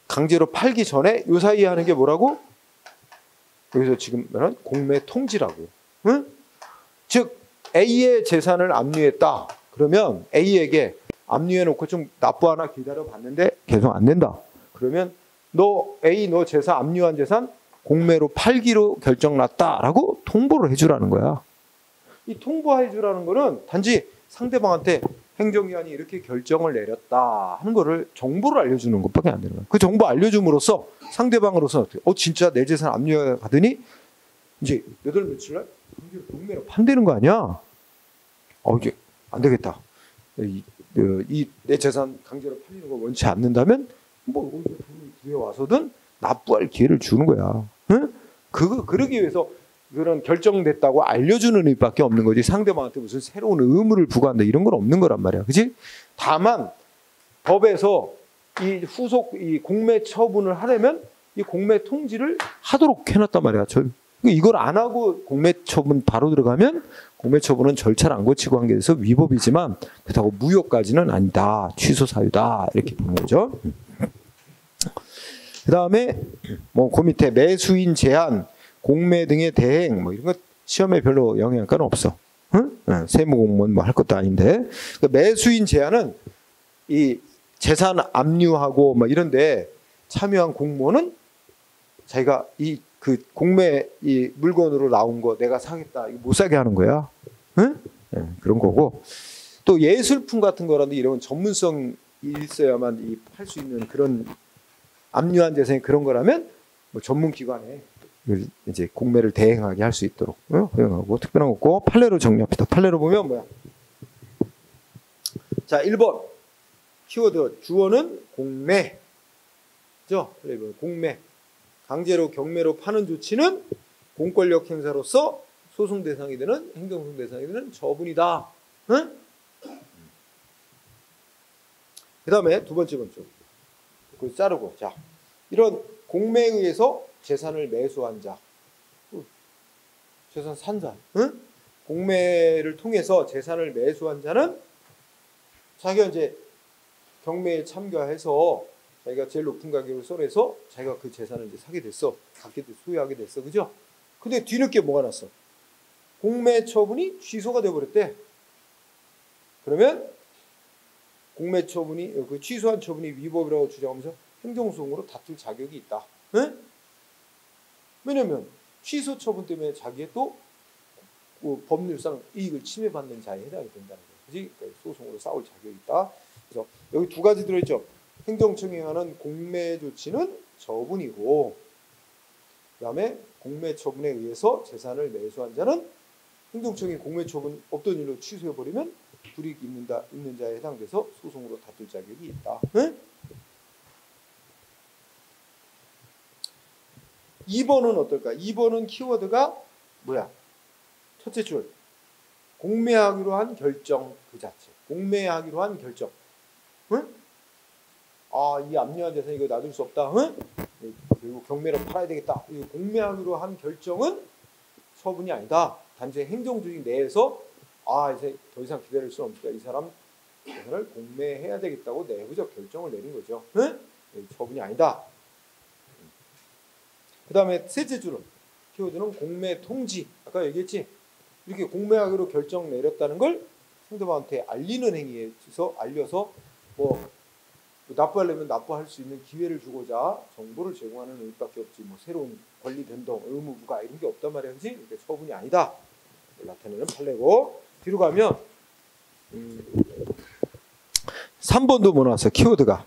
강제로 팔기 전에 요 사이에 하는 게 뭐라고? 여기서 지금 말하는 공매 통지라고. 응? 즉 A의 재산을 압류했다. 그러면 A에게 압류해놓고 좀 납부하나 기다려봤는데 계속 안 된다. 그러면 너 재산 압류한 재산 공매로 팔기로 결정났다라고 통보를 해주라는 거야. 이 통보해주라는 거는 단지 상대방한테 행정기관이 이렇게 결정을 내렸다 하는 거를 정보를 알려주는 것밖에 안 되는 거야. 그 정보 알려줌으로써 상대방으로서 진짜 내 재산 압류가 가더니 이제 몇 월 며칠 날 공매로 판다는 거 아니야? 이제 안 되겠다. 내 재산 강제로 팔리는 걸 원치 않는다면 뭐 어디서 돈을 구해와서든 납부할 기회를 주는 거야. 응? 그러기 위해서 그런 결정됐다고 알려주는 의미밖에 없는 거지. 상대방한테 무슨 새로운 의무를 부과한다 이런 건 없는 거란 말이야. 그렇지? 다만 법에서 이 공매 처분을 하려면 이 공매 통지를 하도록 해놨단 말이야. 이걸 안 하고 공매 처분 바로 들어가면 공매 처분은 절차를 안 거치고 한 게 돼서 위법이지만 그렇다고 무효까지는 아니다. 취소 사유다. 이렇게 보는 거죠. 그 다음에 그 밑에 매수인 제한, 공매 등의 대행 이런 것 시험에 별로 영향가는 없어. 응? 세무 공무원 할 것도 아닌데. 그러니까 매수인 제한은 이 재산 압류하고 이런데 참여한 공무원은 자기가 그 공매 이 물건으로 나온 거 내가 사겠다 이거 못 사게 하는 거야. 응? 그런 거고. 또 예술품 같은 거라든지 이런 전문성이 있어야만 팔 수 있는 그런 압류한 재산이 그런 거라면 전문 기관에 이제 공매를 대행하게 할 수 있도록 허용하고 특별한 거 없고 판례로 정리합시다. 판례로 보면 뭐야? 자, 1번 키워드 주어는 공매. 그죠? 공매. 강제로 경매로 파는 조치는 공권력 행사로서 소송 대상이 되는 행정소송 대상이 되는 처분이다. 응? 그 다음에 두 번째 번째. 그걸 자르고. 자, 이런 공매에 의해서 재산을 매수한 자, 재산 산 자, 응? 공매를 통해서 재산을 매수한 자는 자기가 이제 경매에 참가해서 자기가 제일 높은 가격을 손해서 자기가 그 재산을 이제 사게 됐어, 소유하게 됐어, 그죠? 근데 뒤늦게 뭐가 났어? 공매 처분이 취소가 돼버렸대. 그러면 공매 처분이 그 취소한 처분이 위법이라고 주장하면서 행정소송으로 다툴 자격이 있다. 응? 왜냐면 취소 처분 때문에 자기의 또 법률상 이익을 침해받는 자에 해당이 된다는 거예요. 그지? 그러니까 소송으로 싸울 자격이 있다. 그래서 여기 두 가지 들어있죠. 행정청이 하는 공매 조치는 처분이고, 그 다음에 공매 처분에 의해서 재산을 매수한 자는 행정청이 공매 처분 없던 일로 취소해버리면 불이익 있는 자에 해당돼서 소송으로 다툴 자격이 있다. 응? 2번은 어떨까? 2번은 키워드가 뭐야? 첫째 줄. 공매하기로 한 결정 그 자체. 공매하기로 한 결정. 응? 이 압류한 재산 이거 놔둘 수 없다. 응? 그리고 경매로 팔아야 되겠다. 이 공매하기로 한 결정은 처분이 아니다. 단지 행정조직 내에서 이제 더 이상 기다릴 수 없으니까 이 사람 재산을 공매해야 되겠다고 내부적 결정을 내린 거죠. 응? 처분이 아니다. 그 다음에 셋째 줄은 키워드는 공매 통지. 아까 얘기했지? 이렇게 공매하기로 결정 내렸다는 걸 상대방한테 알리는 행위에 있어서 알려서 납부하려면 납부할 수 있는 기회를 주고자 정보를 제공하는 의미밖에 없지. 새로운 권리 변동, 의무 부과 이런 게 없단 말이야. 그렇지? 이렇게 처분이 아니다. 나타내는 판례고. 뒤로 가면 3번도 뭐 나왔어? 키워드가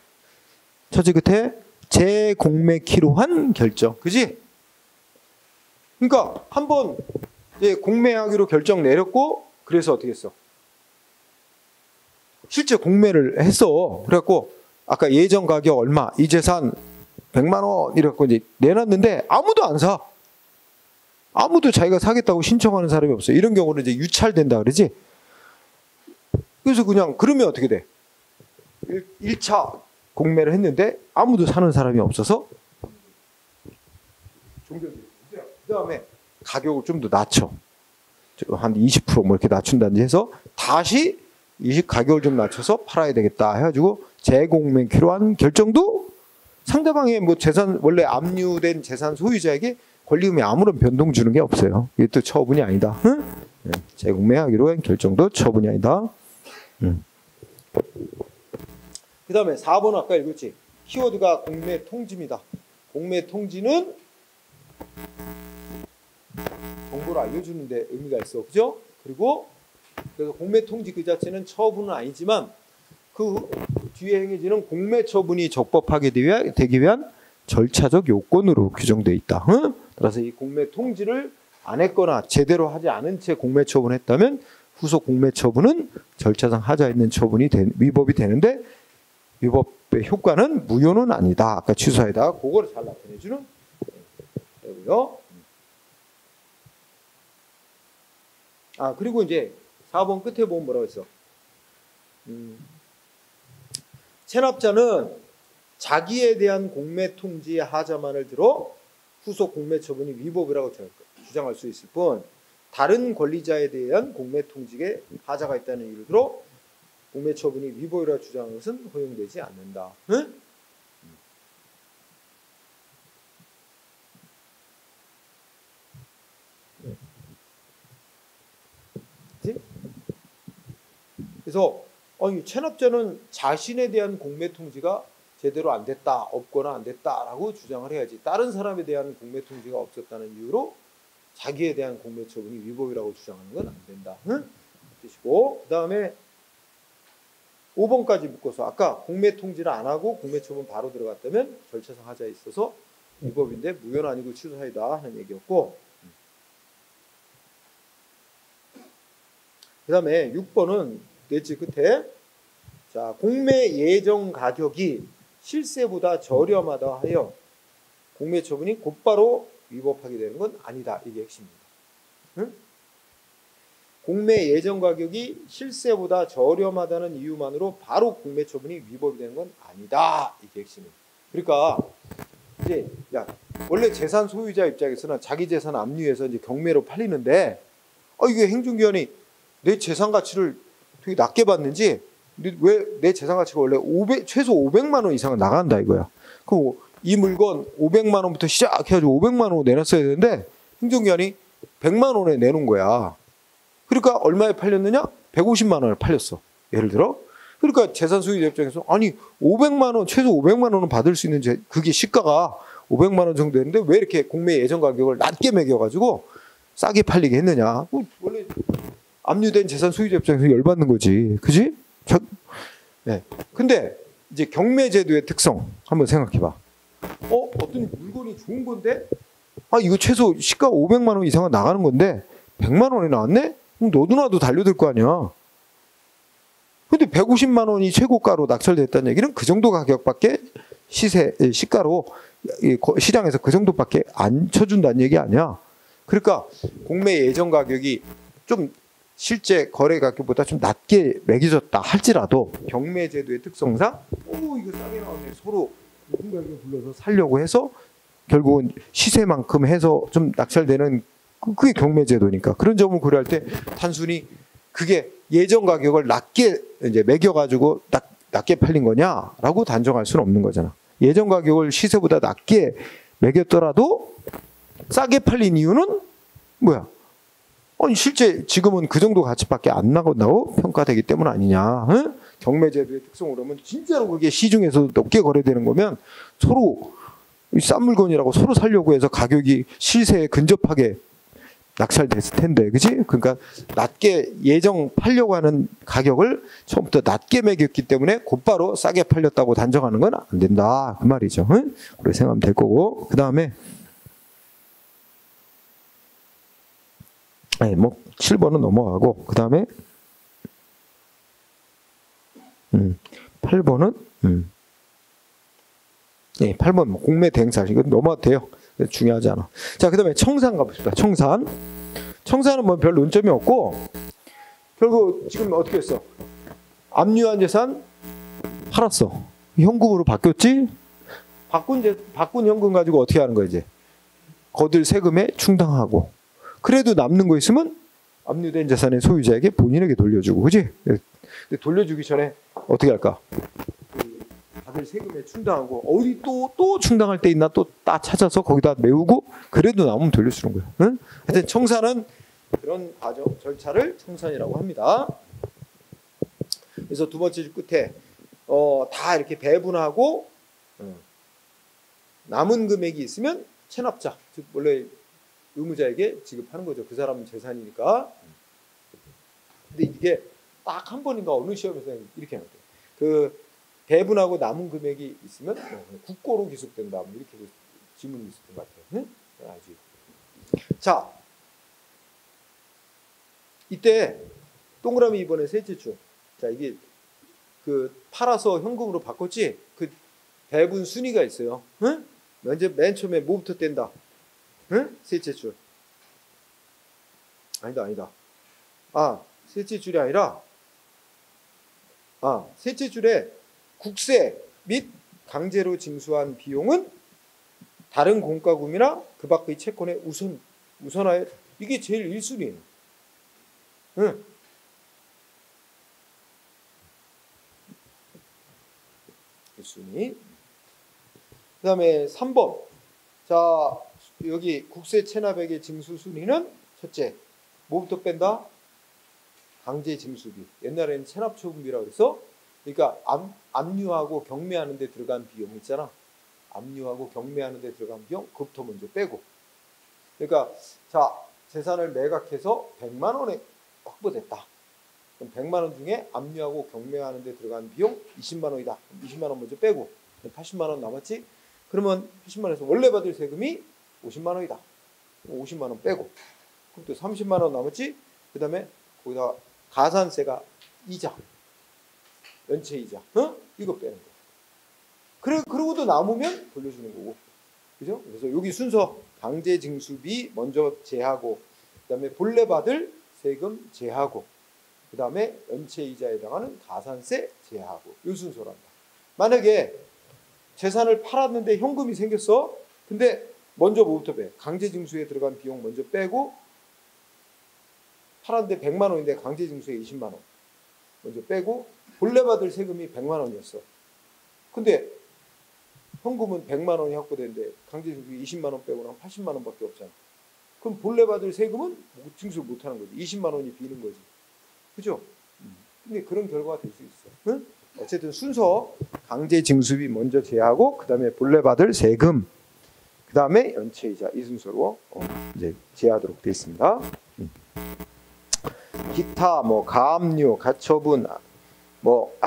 첫째 끝에 재공매키로 한 결정. 그지? 그러니까 한번 공매하기로 결정 내렸고, 그래서 어떻게 했어? 실제 공매를 했어. 그래갖고 아까 예정 가격 얼마, 이 재산 100만 원 이래갖고 이제 내놨는데 아무도 안 사. 아무도 자기가 사겠다고 신청하는 사람이 없어. 이런 경우는 이제 유찰된다 그러지. 그래서 그러면 어떻게 돼? 1차 공매를 했는데 아무도 사는 사람이 없어서 종결됐어요. 그 다음에 가격을 좀 더 낮춰. 한 20%뭐 이렇게 낮춘다든지 해서 다시 가격을 좀 낮춰서 팔아야 되겠다 해가지고 재공매키로 한 결정도 상대방의 뭐 재산, 원래 압류된 재산 소유자에게 권리금에 아무런 변동 주는 게 없어요. 이게 또 처분이 아니다. 응? 네, 재공매하기로 한 결정도 처분이 아니다. 그 다음에 4번 아까 읽었지. 키워드가 공매 통지입니다. 공매 통지는 정보를 알려주는 데 의미가 있어. 그죠? 그리고 그래서 공매 통지 그 자체는 처분은 아니지만 그 뒤에 행해지는 공매 처분이 적법하게 되기 위한 절차적 요건으로 규정되어 있다. 응? 따라서 이 공매 통지를 안 했거나 제대로 하지 않은 채 공매 처분했다면 후속 공매 처분은 절차상 하자 있는 처분이 위법이 되는데 위법의 효과는 무효는 아니다. 아까 취소에다가 그거를 잘 나타내주는 거고요. 아 그리고 이제 4번 끝에 보면 뭐라고 했어? 체납자는 자기에 대한 공매 통지의 하자만을 들어 후속 공매 처분이 위법이라고 주장할 수 있을 뿐 다른 권리자에 대한 공매 통지에 하자가 있다는 이유를 들어 공매 처분이 위법이라고 주장하는 것은 허용되지 않는다. 응? 그래서 체납자는 자신에 대한 공매 통지가 제대로 안 됐다, 없거나 안 됐다라고 주장을 해야지 다른 사람에 대한 공매 통지가 없었다는 이유로 자기에 대한 공매 처분이 위법이라고 주장하는 건 안 된다. 응? 뜻이고 그 다음에 5번까지 묶어서 아까 공매 통지를 안 하고 공매 처분 바로 들어갔다면 절차상 하자에 있어서 위법인데 무효는 아니고 취소사유다 하는 얘기였고 그 다음에 6번은 넷째 끝에 자 공매 예정 가격이 실세보다 저렴하다 하여 공매 처분이 곧바로 위법하게 되는 건 아니다. 이게 핵심입니다. 응? 공매 예정 가격이 실세보다 저렴하다는 이유만으로 바로 공매 처분이 위법이 되는 건 아니다. 이게 핵심이에요. 그러니까 이제 원래 재산 소유자 입장에서는 자기 재산 압류해서 이제 경매로 팔리는데 이게 행정기관이 내 재산 가치를 되게 낮게 받는지 왜 내 재산 가치가 원래 최소 500만 원 이상은 나간다 이거야. 그럼 이 물건 500만 원부터 시작해가지고 500만 원 내놨어야 되는데 행정기관이 100만 원에 내놓은 거야. 그러니까 얼마에 팔렸느냐? 150만 원을 팔렸어. 예를 들어. 그러니까 재산 소유자 입장에서 아니 500만 원 최소 500만 원은 받을 수 있는 그게 시가가 500만 원 정도 되는데 왜 이렇게 공매 예정 가격을 낮게 매겨가지고 싸게 팔리게 했느냐? 원래 압류된 재산 소유자 입장에서 열받는 거지. 그지? 네. 근데 이제 경매제도의 특성 한번 생각해봐. 어떤 물건이 좋은 건데 이거 최소 시가 500만 원 이상은 나가는 건데 100만 원이 나왔네? 그럼 너도 나도 달려들 거 아니야. 근데 150만 원이 최고가로 낙찰됐다는 얘기는 그 정도 가격밖에 시가로 시장에서 그 정도밖에 안 쳐준다는 얘기 아니야. 그러니까 공매 예정 가격이 좀 실제 거래 가격보다 좀 낮게 매겨졌다 할지라도 경매제도의 특성상 이거 싸게 나왔네 서로 높은 가격에 불러서 살려고 해서 결국은 시세만큼 해서 좀 낙찰되는 그게 경매제도니까 그런 점을 고려할 때 단순히 그게 예정 가격을 낮게 이제 매겨가지고 낮게 팔린 거냐라고 단정할 수는 없는 거잖아. 예정 가격을 시세보다 낮게 매겼더라도 싸게 팔린 이유는 뭐야? 실제 지금은 그 정도 가치밖에 안 나간다고 평가되기 때문 아니냐. 응? 경매제도의 특성으로 그러면 진짜로 그게 시중에서 높게 거래되는 거면 서로 싼 물건이라고 서로 살려고 해서 가격이 시세에 근접하게 낙찰됐을 텐데, 그지? 그러니까 낮게 예정 팔려고 하는 가격을 처음부터 낮게 매겼기 때문에 곧바로 싸게 팔렸다고 단정하는 건 안 된다. 그 말이죠. 응? 그렇게 생각하면 될 거고. 그 다음에 7번은 넘어가고 그 다음에 8번은 8번 공매 대행사 이건 넘어가도 돼요. 중요하지 않아. 자, 그 다음에 청산 가봅시다. 청산은 뭐 별 논점이 없고 결국 지금 어떻게 했어? 압류한 재산 팔았어. 현금으로 바뀌었지? 바꾼 현금 가지고 어떻게 하는 거야 이제? 거둘 세금에 충당하고. 그래도 남는 거 있으면 압류된 자산의 소유자에게 본인에게 돌려주고, 그지? 근데 돌려주기 전에 어떻게 할까? 다들 세금에 충당하고 어디 또 충당할 데 있나 또 딱 찾아서 거기다 메우고 그래도 남으면 돌려주는 거야. 응? 하여튼 청산은 그런 과정 절차를 청산이라고 합니다. 그래서 두 번째 줄 끝에 다 이렇게 배분하고 남은 금액이 있으면 체납자, 즉 원래 의무자에게 지급하는 거죠. 그 사람 재산이니까. 근데 이게 딱 한 번인가 어느 시험에서 이렇게 하는 거예요. 그 배분하고 남은 금액이 있으면 국고로 기속된다. 이렇게 지문이 있었던 것 같아요. 응? 아직. 자, 이때 동그라미 이번에 셋째 줄. 자, 이게 그 팔아서 현금으로 바꿨지. 그 배분 순위가 있어요. 응? 맨 처음에 뭐부터 뗀다? 응? 셋째 줄. 아니다. 셋째 줄이 아니라 셋째 줄에 국세 및 강제로 징수한 비용은 다른 공과금이나 그 밖의 채권에 우선하여 이게 제일 1순위예요. 응. 1순위. 그 다음에 3번. 자, 여기 국세 체납액의 징수 순위는 첫째, 뭐부터 뺀다? 강제 징수비. 옛날에는 체납처분비라고 해서 그러니까 압류하고 경매하는 데 들어간 비용 있잖아. 압류하고 경매하는 데 들어간 비용 그부터 먼저 빼고. 그러니까 자, 재산을 매각해서 100만 원에 확보됐다. 그럼 100만 원 중에 압류하고 경매하는 데 들어간 비용 20만 원이다. 20만 원 먼저 빼고 80만 원 남았지? 그러면 80만 원에서 원래 받을 세금이 50만 원이다. 50만 원 빼고. 그럼 또 30만 원 남았지? 그 다음에 거기다 가산세가 이자. 연체이자, 이거 빼는 거야. 그러고도 남으면 돌려주는 거고, 그죠? 그래서 여기 순서 강제징수비 먼저 제하고, 그다음에 본래 받을 세금 제하고, 그다음에 연체이자에 해당하는 가산세 제하고, 이 순서란다. 만약에 재산을 팔았는데 현금이 생겼어. 근데 먼저 뭐부터 빼? 강제징수에 들어간 비용 먼저 빼고, 팔았는데 100만 원인데 강제징수에 20만 원 먼저 빼고. 본래 받을 세금이 100만 원이었어. 근데 현금은 100만 원이 확보되는데 강제징수 20만 원 빼고 나면 80만 원밖에 없잖아. 그럼 본래 받을 세금은 징수를 못하는 거지. 20만 원이 비는 거지. 그죠? 근데 그런 결과가 될 수 있어. 응? 어쨌든 순서 강제징수비 먼저 제하고 그 다음에 본래 받을 세금 그 다음에 연체이자 이 순서로 이제 제하도록 되어 있습니다. 기타 뭐 가압류 가처분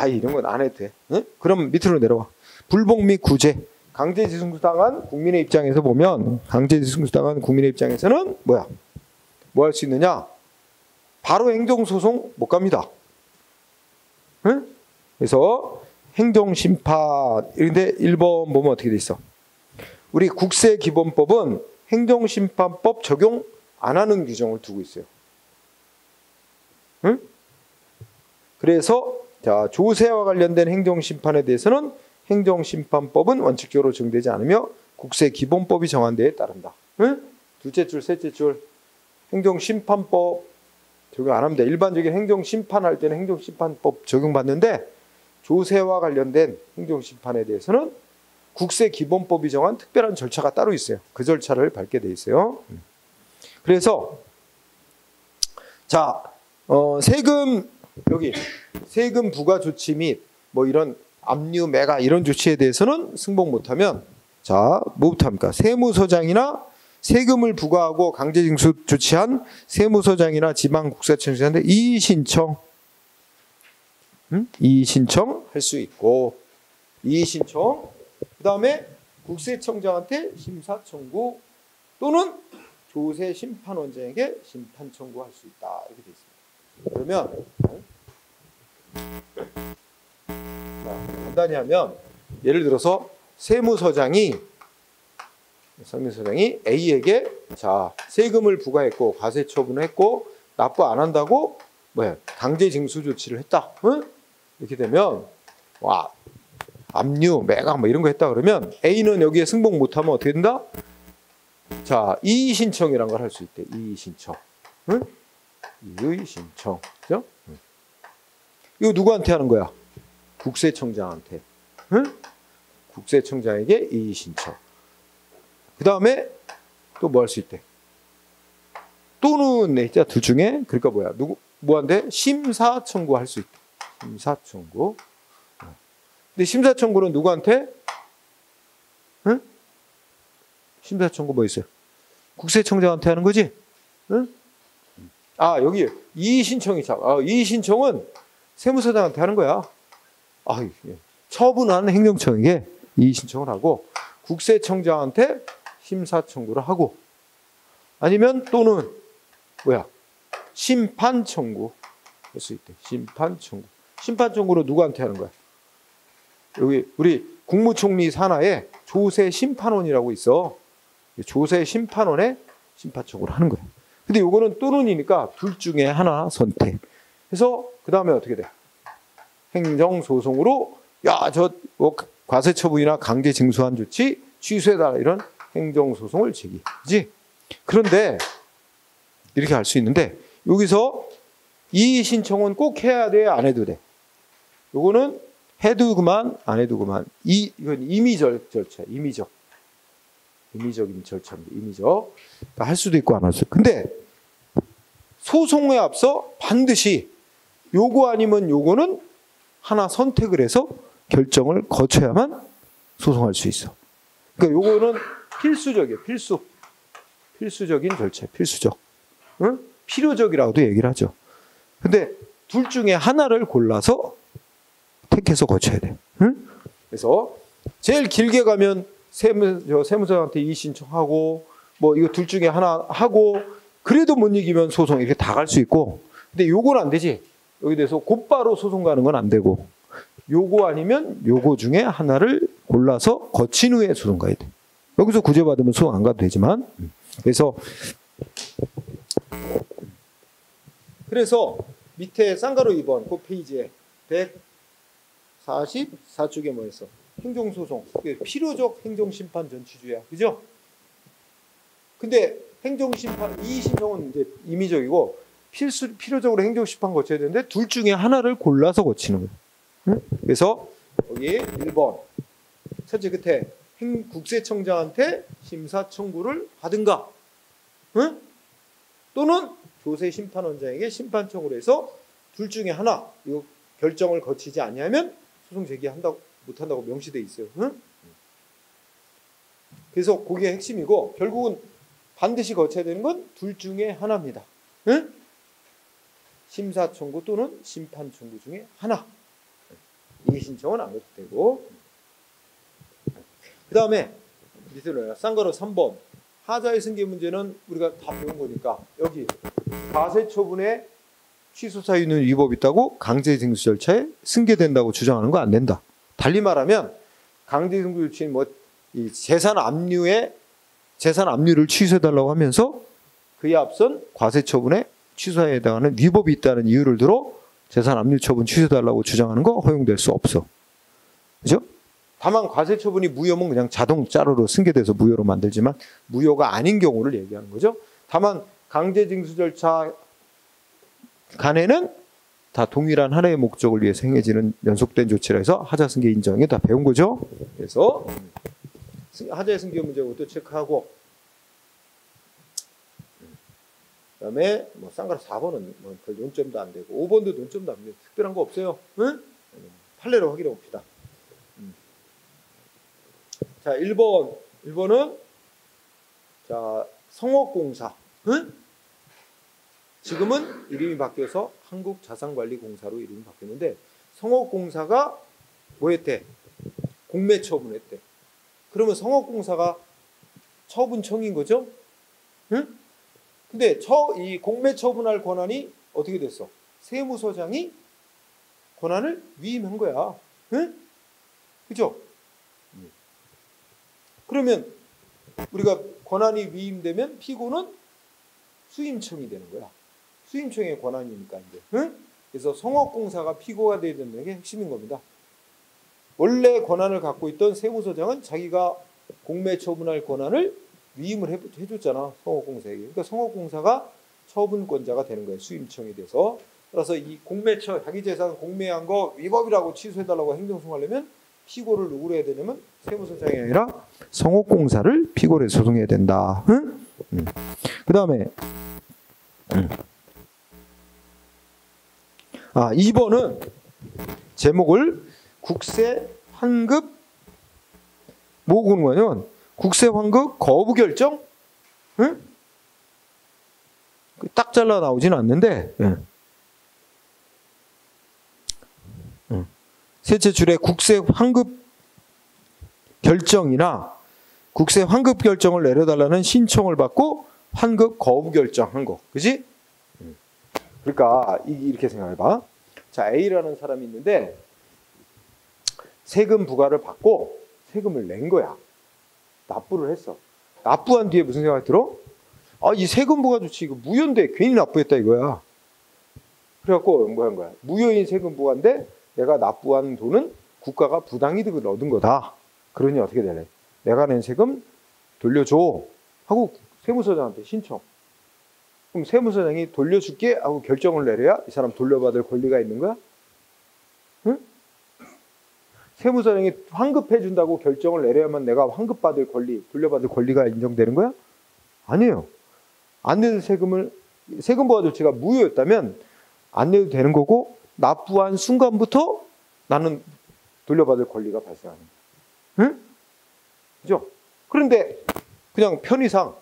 이런 건 안 해도 돼. 응? 그럼 밑으로 내려와. 불복 및 구제. 강제징수당한 국민의 입장에서 보면 강제징수당한 국민의 입장에서는 뭐야? 뭐 할 수 있느냐? 바로 행정소송 못 갑니다. 응? 그래서 행정심판. 근데 1번 보면 어떻게 돼 있어? 우리 국세기본법은 행정심판법 적용 안 하는 규정을 두고 있어요. 응? 그래서 자, 조세와 관련된 행정심판에 대해서는 행정심판법은 원칙적으로 정되지 않으며 국세기본법이 정한 데에 따른다. 응? 둘째 줄, 셋째 줄 행정심판법 적용 안 합니다. 일반적인 행정심판할 때는 행정심판법 적용받는데 조세와 관련된 행정심판에 대해서는 국세기본법이 정한 특별한 절차가 따로 있어요. 그 절차를 밟게 돼 있어요. 그래서 자, 세금 여기 세금 부과 조치 및 뭐 이런 압류, 매가 이런 조치에 대해서는 승복 못하면 자, 뭐부터 합니까? 세무서장이나 세금을 부과하고 강제징수 조치한 세무서장이나 지방국세청장한테 이의신청 이의신청 할 수 있고 이의신청 그 다음에 국세청장한테 심사 청구 또는 조세 심판원장에게 심판 청구할 수 있다. 이렇게 되어 있습니다. 그러면 간단히 하면 예를 들어서 세무서장이 A에게 자 세금을 부과했고 과세 처분을 했고 납부 안 한다고 강제징수 조치를 했다. 응? 이렇게 되면 와, 압류, 매각 뭐 이런 거 했다 그러면 A는 여기에 승복 못하면 어떻게 된다? 자, 이의 신청이란 걸 할 수 있대. 이의 신청. 응? 이의 신청. 그죠? 응. 이거 누구한테 하는 거야? 국세청장한테. 응? 국세청장에게 이의 신청. 그 다음에 또 뭐 할 수 있대? 또는 네, 둘 중에 그러니까 뭐야? 뭐한테? 심사 청구할 수 있대. 심사 청구. 근데 심사 청구는 누구한테? 응? 심사 청구 뭐 있어요? 국세청장한테 하는 거지? 응? 아, 여기 이의 신청이 이의 신청은 세무서장한테 하는 거야. 아, 처분한 행정청에게 이의 신청을 하고 국세청장한테 심사 청구를 하고 아니면 또는 뭐야? 심판 청구 할 수 있대. 심판 청구. 심판 청구는 누구한테 하는 거야? 여기 우리 국무총리 산하에 조세 심판원이라고 있어. 조세 심판원에 심판 청구를 하는 거야. 근데 요거는 또는이니까 둘 중에 하나 선택. 그래서 그 다음에 어떻게 돼? 행정소송으로 과세처분이나 강제징수한 조치 취소해달라 이런 행정소송을 제기하지. 그런데 이렇게 할 수 있는데 여기서 이의 신청은 꼭 해야 돼? 안 해도 돼? 요거는 해도 그만 안 해도 그만. 이건 임의적 절차. 임의적인 절차입니다. 임의적. 그러니까 할 수도 있고 안 할 수도 있고. 근데 소송에 앞서 반드시 요거 아니면 요거는 하나 선택을 해서 결정을 거쳐야만 소송할 수 있어. 그러니까 요거는 필수적이에요. 필수적인 절차. 필수적. 응? 필요적이라고도 얘기를 하죠. 근데 둘 중에 하나를 골라서 택해서 거쳐야 돼. 응? 그래서 제일 길게 가면 세무서한테 이의 신청하고 뭐 이거 둘 중에 하나 하고 그래도 못 이기면 소송 이렇게 다 갈 수 있고 근데 요건 안 되지. 여기 대해서 곧바로 소송 가는 건 안 되고 요거 아니면 요거 중에 하나를 골라서 거친 후에 소송 가야 돼. 여기서 구제받으면 소송 안 가도 되지만 그래서 밑에 쌍가루 2번 그 페이지에 144쪽에 뭐 있어? 행정소송. 필요적 행정심판 전치주야. 그죠? 근데 행정심판, 이의신청은 이제 임의적이고 필요적으로 행정심판 거쳐야 되는데 둘 중에 하나를 골라서 거치는 거예요. 응? 그래서 여기 1번 첫째 끝에 국세청장한테 심사 청구를 하든가 응? 또는 조세심판원장에게 심판 청구를 해서 둘 중에 하나 이 결정을 거치지 아니하면 소송 제기한다고 못한다고 명시돼 있어요. 응? 그래서 그게 핵심이고 결국은 반드시 거쳐야 되는 건 둘 중에 하나입니다. 응? 심사 청구 또는 심판 청구 중에 하나. 이의 신청은 안 해도 되고. 그 다음에 밑으로 쌍가루 3번 하자의 승계 문제는 우리가 다 배운 거니까 여기 과세처분에 취소 사유는 위법이 있다고 강제징수 절차에 승계된다고 주장하는 거 안 된다. 달리 말하면 강제징수 조치는 뭐 이 재산 압류를 취소해달라고 하면서 그에 앞선 과세처분에 취소에 해당하는 위법이 있다는 이유를 들어 재산 압류 처분 취소해달라고 주장하는 거 허용될 수 없어. 그죠? 다만 과세처분이 무효면 그냥 자동차로 승계돼서 무효로 만들지만 무효가 아닌 경우를 얘기하는 거죠. 다만 강제징수 절차 간에는 다 동일한 하나의 목적을 위해서 행해지는 연속된 조치라 해서 하자 승계 인정에 다 배운 거죠. 그래서 하자의 승계 문제부터 체크하고 그다음에 뭐 쌍가루 4번은 뭐 별 논점도 안 되고 5번도 논점도 안 되고 특별한 거 없어요. 응? 판례로 확인해 봅시다. 자, 1번은 자, 성업공사. 응? 지금은 이름이 바뀌어서 한국자산관리공사로 이름이 바뀌었는데 성업공사가 뭐 했대? 공매 처분했대. 그러면 성업공사가 처분청인 거죠? 응? 근데 이 공매 처분할 권한이 어떻게 됐어? 세무서장이 권한을 위임한 거야. 응? 그죠? 그러면 우리가 권한이 위임되면 피고는 수임청이 되는 거야. 수임청의 권한이니까 이제. 응? 그래서 성업공사가 피고가 돼야 된다는 게 핵심인 겁니다. 원래 권한을 갖고 있던 세무서장은 자기가 공매 처분할 권한을 위임을 해줬잖아. 성업공사에게. 그러니까 성업공사가 처분권자가 되는 거예요. 수임청이 돼서. 따라서 이 공매처, 자기 재산 공매한 거 위법이라고 취소해달라고 행정소송하려면 피고를 누구로 해야 되냐면 세무서장이 아니라 성업공사를 피고로 소송해야 된다. 응? 그 다음에 2번은 제목을 국세 환급 뭐 보는 거냐면 국세 환급 거부 결정? 응? 딱 잘라 나오지는 않는데 셋째 줄에 국세 환급 결정이나 국세 환급 결정을 내려달라는 신청을 받고 환급 거부 결정한 거. 그지? 그러니까 이렇게 생각해봐. 자, A라는 사람이 있는데 세금 부과를 받고 세금을 낸 거야. 납부를 했어. 납부한 뒤에 무슨 생각이 들어? 이 세금 부과 조치 이거 무효인데 괜히 납부했다 이거야. 그래갖고 뭐 한 거야? 무효인 세금 부과인데 내가 납부한 돈은 국가가 부당이득을 얻은 거다. 그러니 어떻게 되래? 내가 낸 세금 돌려줘 하고 세무서장한테 신청. 그럼 세무서장이 돌려줄게 하고 결정을 내려야 이 사람 돌려받을 권리가 있는 거야? 응? 세무서장이 환급해준다고 결정을 내려야만 내가 환급받을 권리, 돌려받을 권리가 인정되는 거야? 아니에요. 안 내도 세금 부과 조치가 무효였다면 안 내도 되는 거고 납부한 순간부터 나는 돌려받을 권리가 발생하는 거야. 응? 그죠? 그런데 그냥 편의상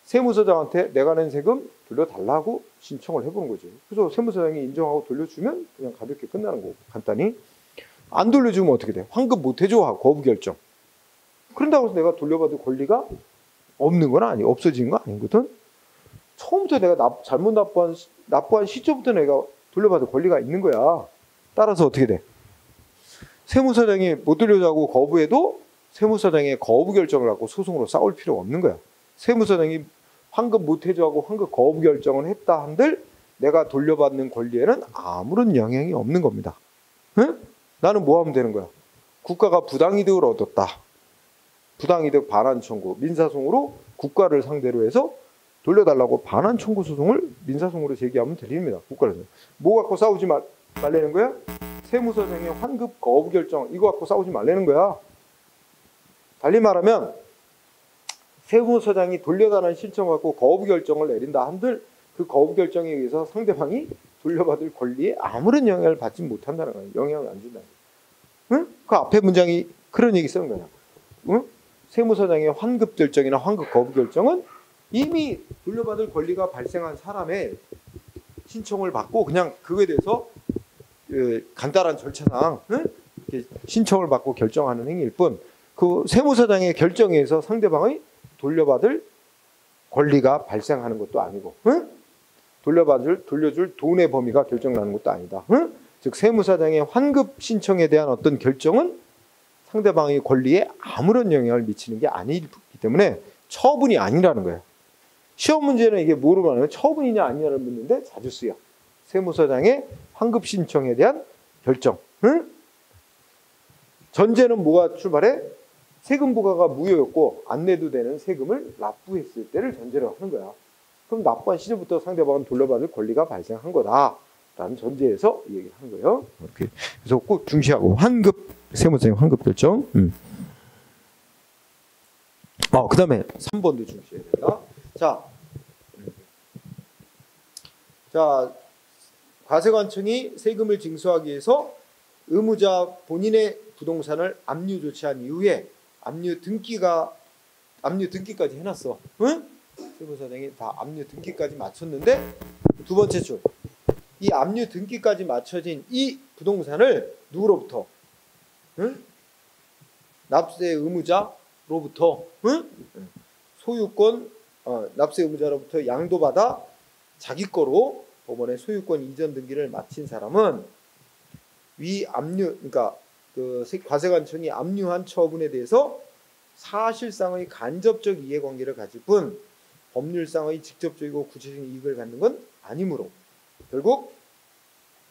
세무서장한테 내가 낸 세금 돌려달라고 신청을 해보는 거지. 그래서 세무서장이 인정하고 돌려주면 그냥 가볍게 끝나는 거고 간단히. 안 돌려주면 어떻게 돼? 환급 못 해줘 거부 결정. 그런다고 해서 내가 돌려받을 권리가 없는 건 아니고 없어진 건 아니거든. 처음부터 내가 잘못 납부한 시점부터 내가 돌려받을 권리가 있는 거야. 따라서 어떻게 돼? 세무서장이 못 돌려주고 거부해도 세무서장의 거부 결정을 갖고 소송으로 싸울 필요가 없는 거야. 세무서장이 환급 못 해주고 환급 거부 결정을 했다 한들 내가 돌려받는 권리에는 아무런 영향이 없는 겁니다. 응? 나는 뭐 하면 되는 거야? 국가가 부당이득을 얻었다. 부당이득 반환 청구, 민사소송으로 국가를 상대로 해서 돌려달라고 반환 청구 소송을 민사소송으로 제기하면 들립니다. 국가에서. 뭐 갖고 싸우지 말라는 거야? 세무서장의 환급 거부 결정 이거 갖고 싸우지 말라는 거야. 달리 말하면 세무서장이 돌려달라는 신청 갖고 거부 결정을 내린다 한들 그 거부 결정에 의해서 상대방이 돌려받을 권리에 아무런 영향을 받지 못한다는 거예요. 영향을 안 준다는 거예요. 응? 그 앞에 문장이 그런 얘기 쓰는 거야. 응? 세무서장의 환급 결정이나 환급 거부 결정은 이미 돌려받을 권리가 발생한 사람의 신청을 받고 그냥 그거에 대해서 간단한 절차상 이렇게 신청을 받고 결정하는 행위일 뿐 그 세무서장의 결정에 의해서 상대방의 돌려받을 권리가 발생하는 것도 아니고 돌려줄 돈의 범위가 결정나는 것도 아니다. 즉 세무서장의 환급 신청에 대한 어떤 결정은 상대방의 권리에 아무런 영향을 미치는 게 아니기 때문에 처분이 아니라는 거예요. 시험 문제는 이게 뭐로 말하면 처분이냐 아니냐를 묻는데 자주 쓰여. 세무서장의 환급 신청에 대한 결정. 전제는 뭐가 출발해? 세금 부과가 무효였고 안 내도 되는 세금을 납부했을 때를 전제로 하는 거야. 그럼 납부한 시점부터 상대방은 돌려받을 권리가 발생한 거다라는 전제에서 이 얘기를 하는 거예요. 이렇게. 그래서 꼭 중시하고 환급 세무서장 환급 결정. 그 다음에 3번도 중시해야 된다. 자, 과세관청이 세금을 징수하기 위해서 의무자 본인의 부동산을 압류 조치한 이후에 압류 등기까지 해놨어. 응? 세무서장이 다 압류 등기까지 마쳤는데 두 번째 줄. 이 압류 등기까지 맞춰진 이 부동산을 누구로부터? 응? 납세 의무자로부터 소유권 납세 의무자로부터 양도받아 자기 거로 법원에 소유권 이전 등기를 마친 사람은 위 압류 그러니까 그 과세관청이 압류한 처분에 대해서 사실상의 간접적 이해관계를 가질 뿐 법률상의 직접적이고 구체적인 이익을 갖는 건 아니므로 결국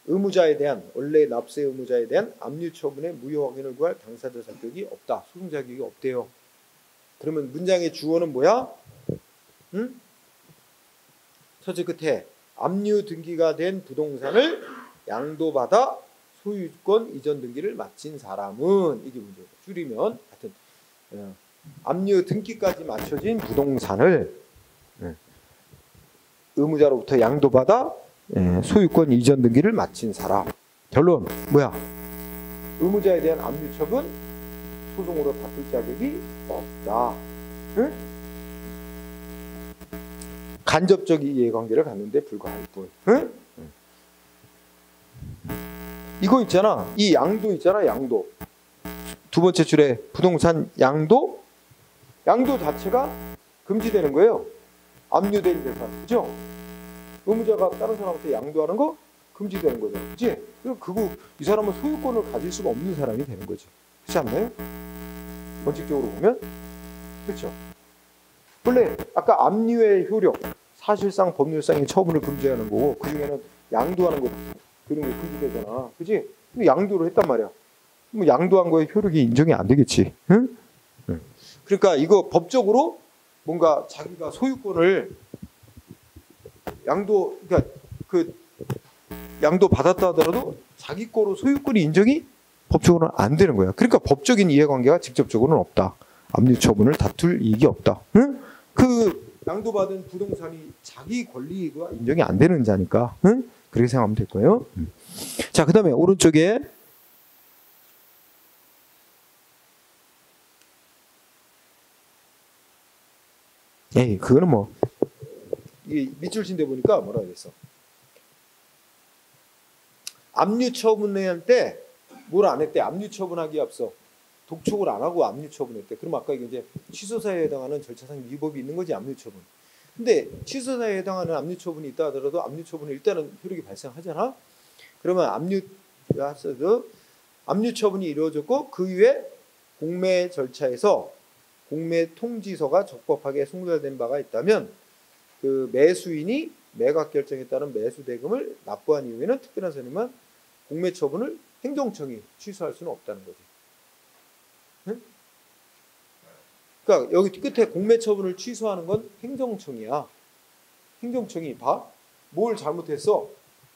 의무자에 대한 원래 납세 의무자에 대한 압류 처분의 무효 확인을 구할 당사자 자격이 없다. 소송 자격이 없대요. 그러면 문장의 주어는 뭐야? 응? 첫째 끝에 압류 등기가 된 부동산을 양도받아 소유권 이전 등기를 마친 사람은 이게 문제예요. 줄이면 하여튼 압류 등기까지 마쳐진 부동산을 의무자로부터 양도받아 소유권 이전 등기를 마친 사람. 결론 뭐야? 의무자에 대한 압류 처분 소송으로 다툴 자격이 없다. 응? 간접적 이해관계를 갖는데 불과할 뿐. 응? 이거 있잖아. 이 양도 있잖아. 양도. 두 번째 줄에 부동산 양도 자체가 금지되는 거예요. 압류된 재산. 그죠? 의무자가 다른 사람한테 양도하는 거 금지되는 거잖아. 그치? 그리고 이 사람은 소유권을 가질 수가 없는 사람이 되는 거지. 그렇지 않나요? 원칙적으로 보면. 그렇죠? 원래 아까 압류의 효력, 사실상 법률상의 처분을 금지하는 거고 그 중에는 양도하는 거 그런 게 금지되잖아. 그치? 근데 양도를 했단 말이야. 뭐 양도한 거에 효력이 인정이 안 되겠지. 응? 그러니까 이거 법적으로 뭔가 자기가 소유권을 그러니까 그 양도 받았다 하더라도 자기 거로 소유권이 인정이 법적으로는 안 되는 거야. 그러니까 법적인 이해관계가 직접적으로는 없다. 압류 처분을 다툴 이익이 없다. 응? 그 양도받은 부동산이 자기 권리가 인정이 안 되는 자니까. 응? 그렇게 생각하면 될 거예요. 자, 그 다음에 오른쪽에 그거는 뭐 이 밑줄 친데 보니까 뭐라 그랬어? 압류 처분할 때 뭘 안 했대? 압류 처분하기에 앞서 독촉을 안 하고 압류 처분했대. 그럼 아까 이게 취소 사유에 해당하는 절차상 위법이 있는 거지, 압류 처분. 근데 취소 사유에 해당하는 압류 처분이 있다 하더라도 압류 처분은 일단은 효력이 발생하잖아. 그러면 압류 처분이 이루어졌고 그 이후에 공매 절차에서 공매 통지서가 적법하게 송달된 바가 있다면 그 매수인이 매각 결정에 따른 매수 대금을 납부한 이후에는 특별한 사유만 공매 처분을 행정청이 취소할 수는 없다는 거지. 응? 그러니까 여기 끝에 공매 처분을 취소하는 건 행정청이야. 행정청이 봐. 뭘 잘못했어?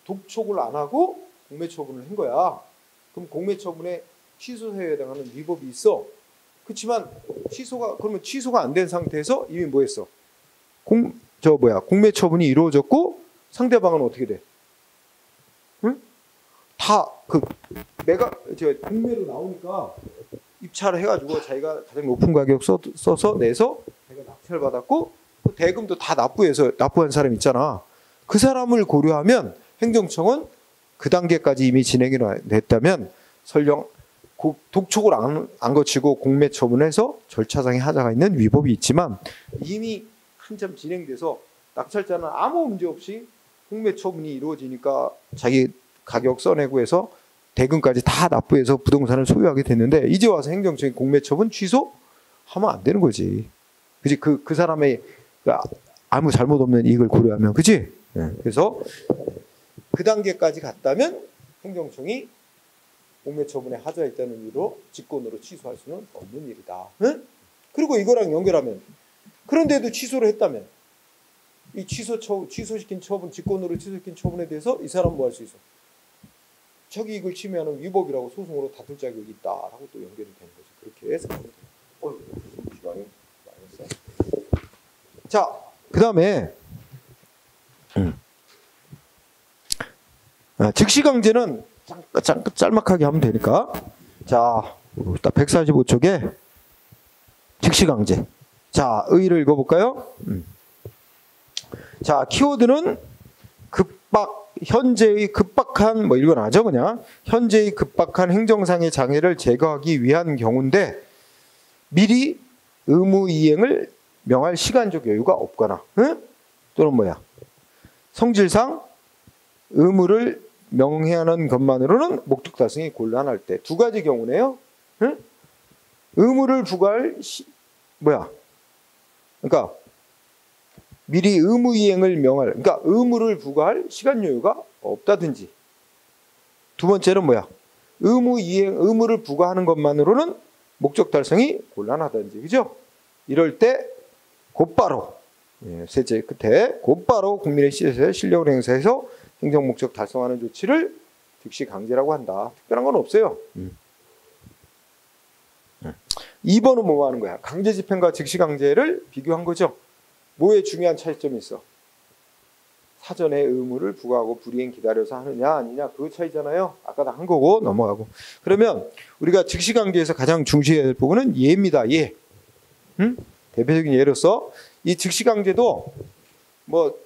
독촉을 안 하고 공매 처분을 한 거야. 그럼 공매 처분에 취소 사유에 해당하는 위법이 있어. 그렇지만 그러면 취소가 안 된 상태에서 이미 뭐 했어? 공매 처분이 이루어졌고 상대방은 어떻게 돼? 응? 다 공매로 나오니까 입찰을 해가지고 자기가 가장 높은 가격 써서 내서 자기가 낙찰 받았고 그 대금도 다 납부한 사람 있잖아. 그 사람을 고려하면 행정청은 그 단계까지 이미 진행이 됐다면 설령 독촉을 안 거치고 공매 처분해서 절차상의 하자가 있는 위법이 있지만 이미 한참 진행돼서 낙찰자는 아무 문제 없이 공매 처분이 이루어지니까 자기 가격 써내고 해서 대금까지 다 납부해서 부동산을 소유하게 됐는데 이제 와서 행정청이 공매 처분 취소하면 안 되는 거지. 그지? 그 사람의 아무 잘못 없는 이익을 고려하면, 그지? 그래서 그 단계까지 갔다면 행정청이 공매 처분에 하자가 있다는 이유로 직권으로 취소할 수는 없는 일이다. 응? 그리고 이거랑 연결하면 그런데도 취소를 했다면 이 취소시킨 처분, 직권으로 취소시킨 처분에 대해서 이 사람은 뭐 할 수 있어? 자기 이익을 침해하는 위법이라고 소송으로 다툴 자격이 있다라고 또 연결이 되는 거죠. 그렇게 생각하면 돼요. 시간이 많이 했어. 자, 그 다음에 즉시강제는 짤막하게 하면 되니까. 자, 145쪽에 즉시강제. 자, 의의를 읽어볼까요? 자, 키워드는 현재의 급박한, 뭐 이건 아죠, 그냥. 현재의 급박한 행정상의 장애를 제거하기 위한 경우인데, 미리 의무 이행을 명할 시간적 여유가 없거나, 응? 또는 뭐야? 성질상 의무를 명해하는 것만으로는 목적 달성이 곤란할 때. 두 가지 경우네요. 응? 의무를 부과할 그러니까 미리 의무 이행을 명할, 그러니까 의무를 부과할 시간 여유가 없다든지, 두 번째는 뭐야? 의무를 부과하는 것만으로는 목적 달성이 곤란하다든지, 그죠? 이럴 때 곧바로, 셋째 끝에 곧바로 국민의 시에서의 실력을 행사해서 행정 목적 달성하는 조치를 즉시 강제라고 한다. 특별한 건 없어요. 2번은 뭐 하는 거야? 강제 집행과 즉시 강제를 비교한 거죠. 뭐에 중요한 차이점이 있어? 사전에 의무를 부과하고 불이행 기다려서 하느냐 아니냐 그 차이잖아요. 아까 다 한 거고 넘어가고. 그러면 우리가 즉시 강제에서 가장 중시해야 될 부분은 예입니다. 예. 대표적인 예로서 이 즉시 강제도 뭐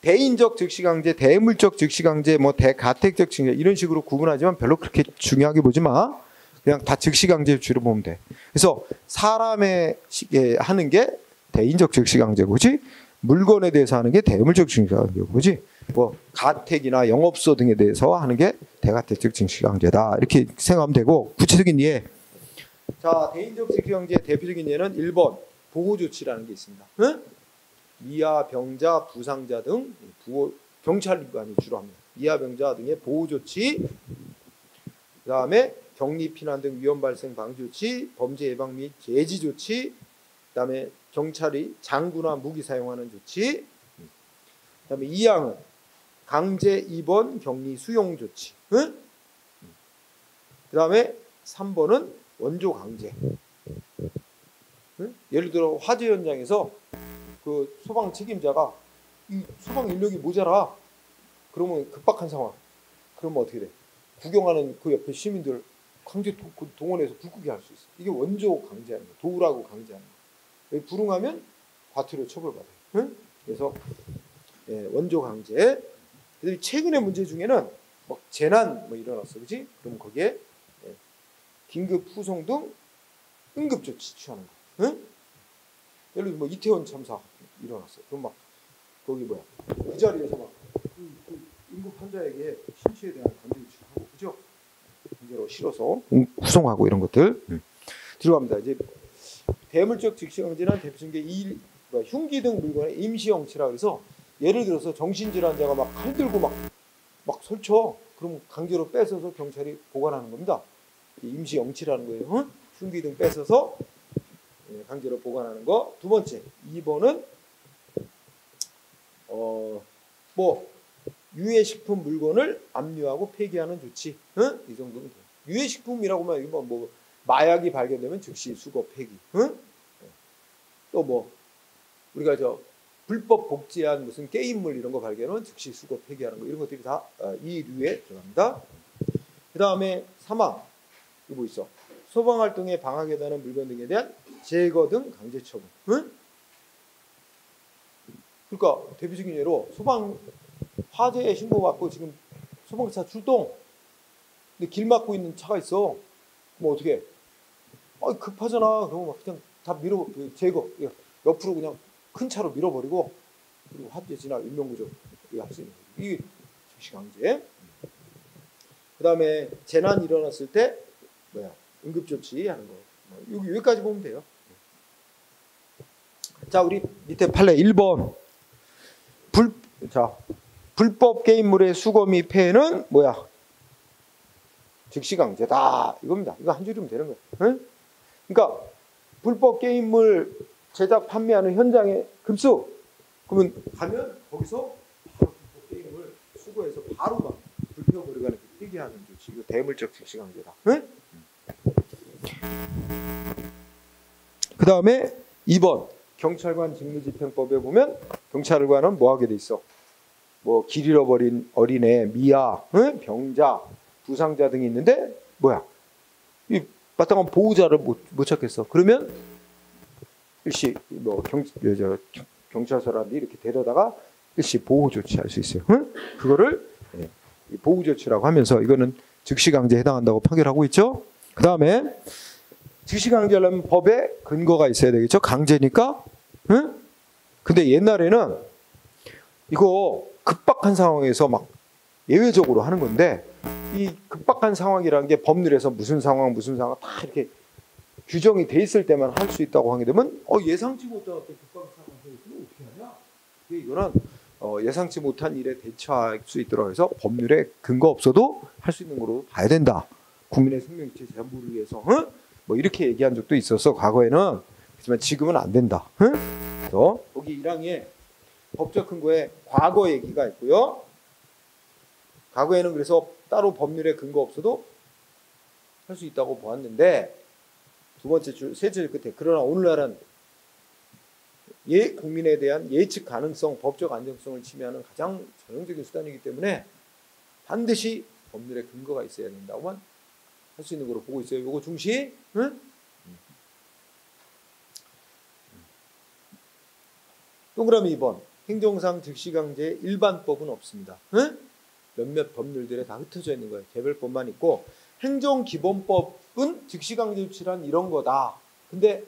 대인적 즉시 강제, 대물적 즉시 강제, 뭐 대가택적 즉시 강제 이런 식으로 구분하지만 별로 그렇게 중요하게 보지 마. 그냥 다 즉시 강제 주로 보면 돼. 그래서 사람에 하는 게 대인적 즉시 강제고, 그렇지? 물건에 대해서 하는 게 대물적 즉시 강제고, 그렇지? 뭐 가택이나 영업소 등에 대해서 하는 게 대가택적 즉시 강제다. 이렇게 생각하면 되고, 구체적인 예. 자, 대인적 즉시 강제의 대표적인 예는 1번 보호 조치라는 게 있습니다. 응? 미아, 병자, 부상자 등 경찰관이 주로 합니다. 미아, 병자 등의 보호 조치. 그다음에 격리 피난 등 위험 발생 방지 조치, 범죄 예방 및 제지 조치, 그다음에 경찰이 장구나 무기 사용하는 조치, 그다음에 2항은 강제 입원 격리 수용 조치, 응? 그다음에 3번은 원조 강제. 응? 예를 들어 화재 현장에서 그 소방 책임자가 이 소방 인력이 모자라, 그러면 급박한 상황, 그러면 어떻게 돼? 구경하는 그 옆에 시민들 강제 동원해서 불 끄게 할 수 있어. 이게 원조 강제하는 거, 도우라고 강제하는 거. 불응하면 과태료 처벌받아요. 응? 그래서 원조 강제. 최근의 문제 중에는 막 재난 뭐 일어났어, 그렇지? 그럼 거기에 긴급 후송 등 응급 조치 취하는 거. 응? 예를 들어 뭐 이태원 참사 일어났어. 그럼 막 거기 뭐야? 그 자리에서 막 그 응급 환자에게 신체에 대한 강제 조치를 하고, 그죠? 강제로 실어서 후송하고 이런 것들 들어갑니다. 이제 대물적 즉시 강제는 대표적인 게 흉기 등 물건의 임시 영치라 그래서 예를 들어서 정신질환자가 막 칼 들고 막 설쳐. 그럼 강제로 뺏어서 경찰이 보관하는 겁니다. 임시 영치라는 거예요. 응? 흉기 등 뺏어서 강제로 보관하는 거. 두 번째, 2번은 뭐 유해식품 물건을 압류하고 폐기하는 조치. 응? 이 정도면 돼요. 유해식품이라고 하면 뭐 마약이 발견되면 즉시 수거 폐기. 응? 또 뭐 우리가 불법 복제한 무슨 게임물 이런 거 발견하면 즉시 수거 폐기하는 거, 이런 것들이 다 이 류에 들어갑니다. 그 다음에 3항 이거 뭐 있어? 소방 활동에 방해가 되는 물건 등에 대한 제거 등 강제 처분. 응? 그러니까 대표적인 예로 소방 화재에 신고받고 지금 소방차 출동. 근데 길 막고 있는 차가 있어. 그럼 어떻게 해? 급하잖아. 그러면 막 그냥 다 제거. 옆으로 그냥 큰 차로 밀어버리고, 그리고 화재지나 인명구조 할 수 있는 거죠. 이게 즉시 강제. 그 다음에 재난 일어났을 때 응급조치 하는 거. 여기까지 보면 돼요. 자, 우리 밑에 판례 1번. 불법 게임물의 수거 및 폐해는 뭐야? 즉시 강제다. 이겁니다. 이거 한 줄이면 되는 거예요. 응? 그러니까 불법 게임물 제작 판매하는 현장에 급수. 그러면 가면 거기서 바로 불법 게임을 수거해서 바로 막 불태워버리거나 폐기하는 조치. 이거 대물적 즉시 강제다. 응? 그 다음에 2번 경찰관 직무집행법에 보면 경찰관은 뭐 하게 돼 있어? 뭐 길 잃어버린 어린애, 미아, 응? 병자, 부상자 등이 있는데 뭐야? 이 마땅한 보호자를 못 찾겠어. 그러면 일시 뭐 경찰서라든지 이렇게 데려다가 일시 보호 조치할 수 있어요. 응? 그거를 보호 조치라고 하면서 이거는 즉시 강제에 해당한다고 판결하고 있죠. 그 다음에 즉시 강제하려면 법에 근거가 있어야 되겠죠. 강제니까. 응? 근데 옛날에는 이거 급박한 상황에서 막 예외적으로 하는 건데, 이 급박한 상황이라는 게 법률에서 무슨 상황 다 이렇게 규정이 돼 있을 때만 할 수 있다고 하게 되면 예상치 못한 어떤 급박한 상황에서 어떻게 하냐? 이거는 예상치 못한 일에 대처할 수 있도록 해서 법률에 근거 없어도 할 수 있는 거로 봐야 된다. 국민의 생명이체 재산보호를 위해서 뭐 이렇게 얘기한 적도 있어서 과거에는. 하지만 지금은 안 된다. 그래서 여기 1항에 법적 근거에 과거 얘기가 있고요. 과거에는 그래서 따로 법률에 근거 없어도 할 수 있다고 보았는데, 두 번째 줄, 세 줄 끝에 그러나 오늘날은 국민에 대한 예측 가능성, 법적 안정성을 침해하는 가장 전형적인 수단이기 때문에 반드시 법률에 근거가 있어야 된다고만 할 수 있는 거로 보고 있어요. 이거 중시. 동그라미 2번. 행정상 즉시강제 일반법은 없습니다. 몇몇 법률들에 다 흩어져 있는 거예요. 개별법만 있고, 행정기본법은 즉시강제 조치란 이런 거다. 근데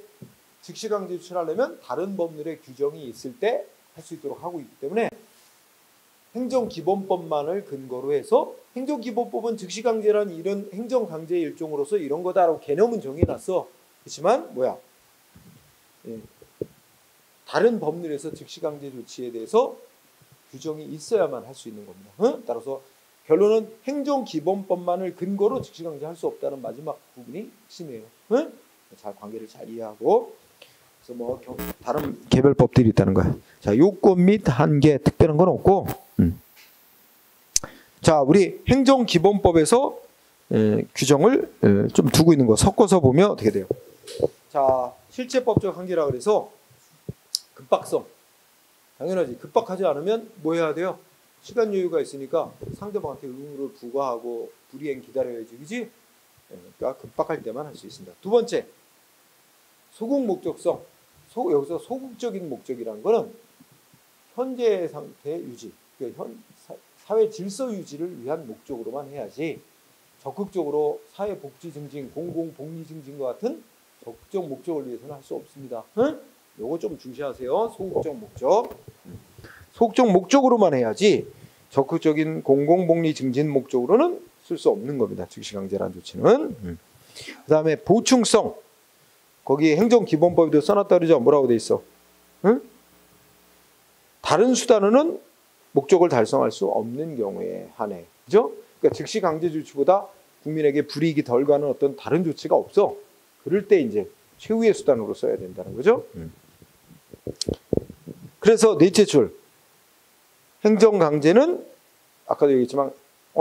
즉시강제 조치를 하려면 다른 법률의 규정이 있을 때 할 수 있도록 하고 있기 때문에 행정기본법만을 근거로 해서 행정기본법은 즉시강제란 이런 행정강제의 일종으로서 이런 거다라고 개념은 정해놨어. 그렇지만 다른 법률에서 즉시강제 조치에 대해서 규정이 있어야만 할 수 있는 겁니다. 따라서 결론은 행정기본법만을 근거로 즉시강제 할 수 없다는 마지막 부분이 핵심이에요. 잘 관계를 잘 이해하고, 그래서 뭐 다른 개별법들이 있다는 거야. 자, 요건 및 한계 특별한 건 없고, 자, 우리 행정기본법에서 규정을 좀 두고 있는 거 섞어서 보면 어떻게 돼요? 자, 실체법적 한계라 그래서 급박성. 당연하지. 급박하지 않으면 뭐 해야 돼요? 시간 여유가 있으니까 상대방한테 의무를 부과하고 불이행 기다려야지, 그지? 그러니까 급박할 때만 할 수 있습니다. 두 번째, 소극 목적성. 여기서 소극적인 목적이라는 거는 현재 상태 유지, 그러니까 사회 질서 유지를 위한 목적으로만 해야지, 적극적으로 사회 복지 증진, 공공 복리 증진과 같은 적극적 목적을 위해서는 할 수 없습니다. 요거 좀 중시하세요. 소극적 목적. 소극적 목적으로만 해야지 적극적인 공공복리 증진 목적으로는 쓸 수 없는 겁니다. 즉시강제라는 조치는. 그 다음에 보충성. 거기 행정기본법에도 써놨다 그러죠. 뭐라고 돼 있어? 다른 수단으로는 목적을 달성할 수 없는 경우에 한해. 그죠? 그러니까 즉시강제 조치보다 국민에게 불이익이 덜 가는 어떤 다른 조치가 없어. 그럴 때 이제 최후의 수단으로 써야 된다는 거죠. 그래서 넷째 줄. 행정강제는 아까도 얘기했지만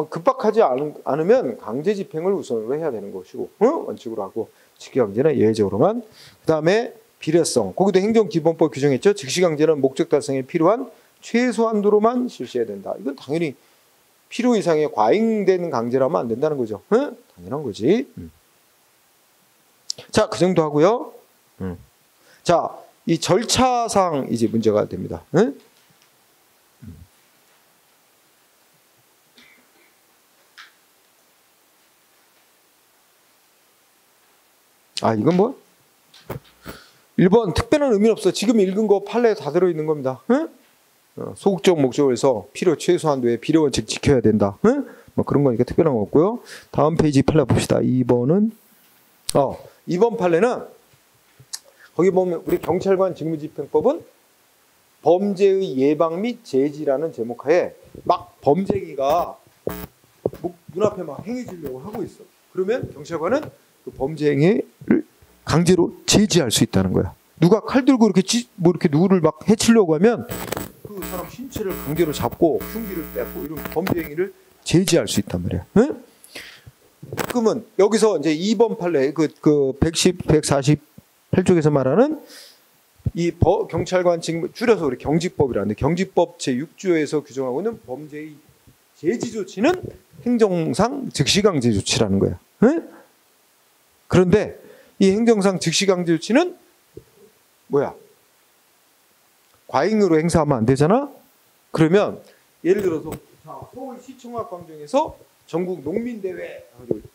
급박하지 않으면 강제 집행을 우선으로 해야 되는 것이고, 원칙으로 하고, 즉시강제는 예외적으로만. 그 다음에 비례성. 거기도 행정기본법 규정했죠. 즉시강제는 목적 달성에 필요한 최소한도로만 실시해야 된다. 이건 당연히 필요 이상의 과잉된 강제라면 안 된다는 거죠. 당연한 거지. 자, 그 정도 하고요. 자, 이 절차상 이제 문제가 됩니다. 아, 이건 뭐? 1번 특별한 의미는 없어. 지금 읽은 거 판례에 다 들어있는 겁니다. 소극적 목적에서 필요 최소한도의 비례 원칙 지켜야 된다. 뭐 그런 거니까 특별한 거 없고요. 다음 페이지 판례 봅시다. 2번은 2번 판례는 거기 보면 우리 경찰관 직무집행법은 범죄의 예방 및 제지라는 제목하에 막 범죄기가 눈앞에 막 행해지려고 하고 있어. 그러면 경찰관은 그 범죄 행위를 강제로 제지할 수 있다는 거야. 누가 칼 들고 이렇게 누구를 막 해치려고 하면 그 사람 신체를 강제로 잡고 흉기를 뺏고 이런 범죄 행위를 제지할 수 있단 말이야. 그러면 여기서 이제 2번 판례 그 148쪽에서 말하는 이 경찰관 직무 줄여서 우리 경직법이라는데, 경직법 제6조에서 규정하고 있는 범죄의 제지 조치는 행정상 즉시강제 조치라는 거야. 그런데 이 행정상 즉시강제 조치는 뭐야? 과잉으로 행사하면 안 되잖아? 그러면 예를 들어서 서울시청학광장에서 전국 농민대회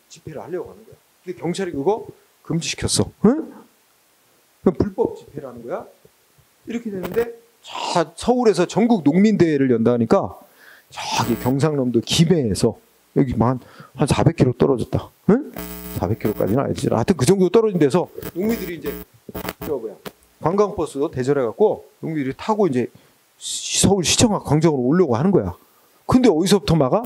집회를 하려고 하는 거야. 근데 경찰이 그거 금지시켰어. 그럼 불법 집회라는 거야? 이렇게 되는데 서울에서 전국 농민대회를 연다니까 저기 경상남도 김해에서 여기 한 400km 떨어졌다. 400km까지는 아니지. 하여튼 그 정도 떨어진 데서 농민들이 이제 관광버스도 대절해갖고 농민들이 타고 이제 서울시청 광장으로 오려고 하는 거야. 근데 어디서부터 막아?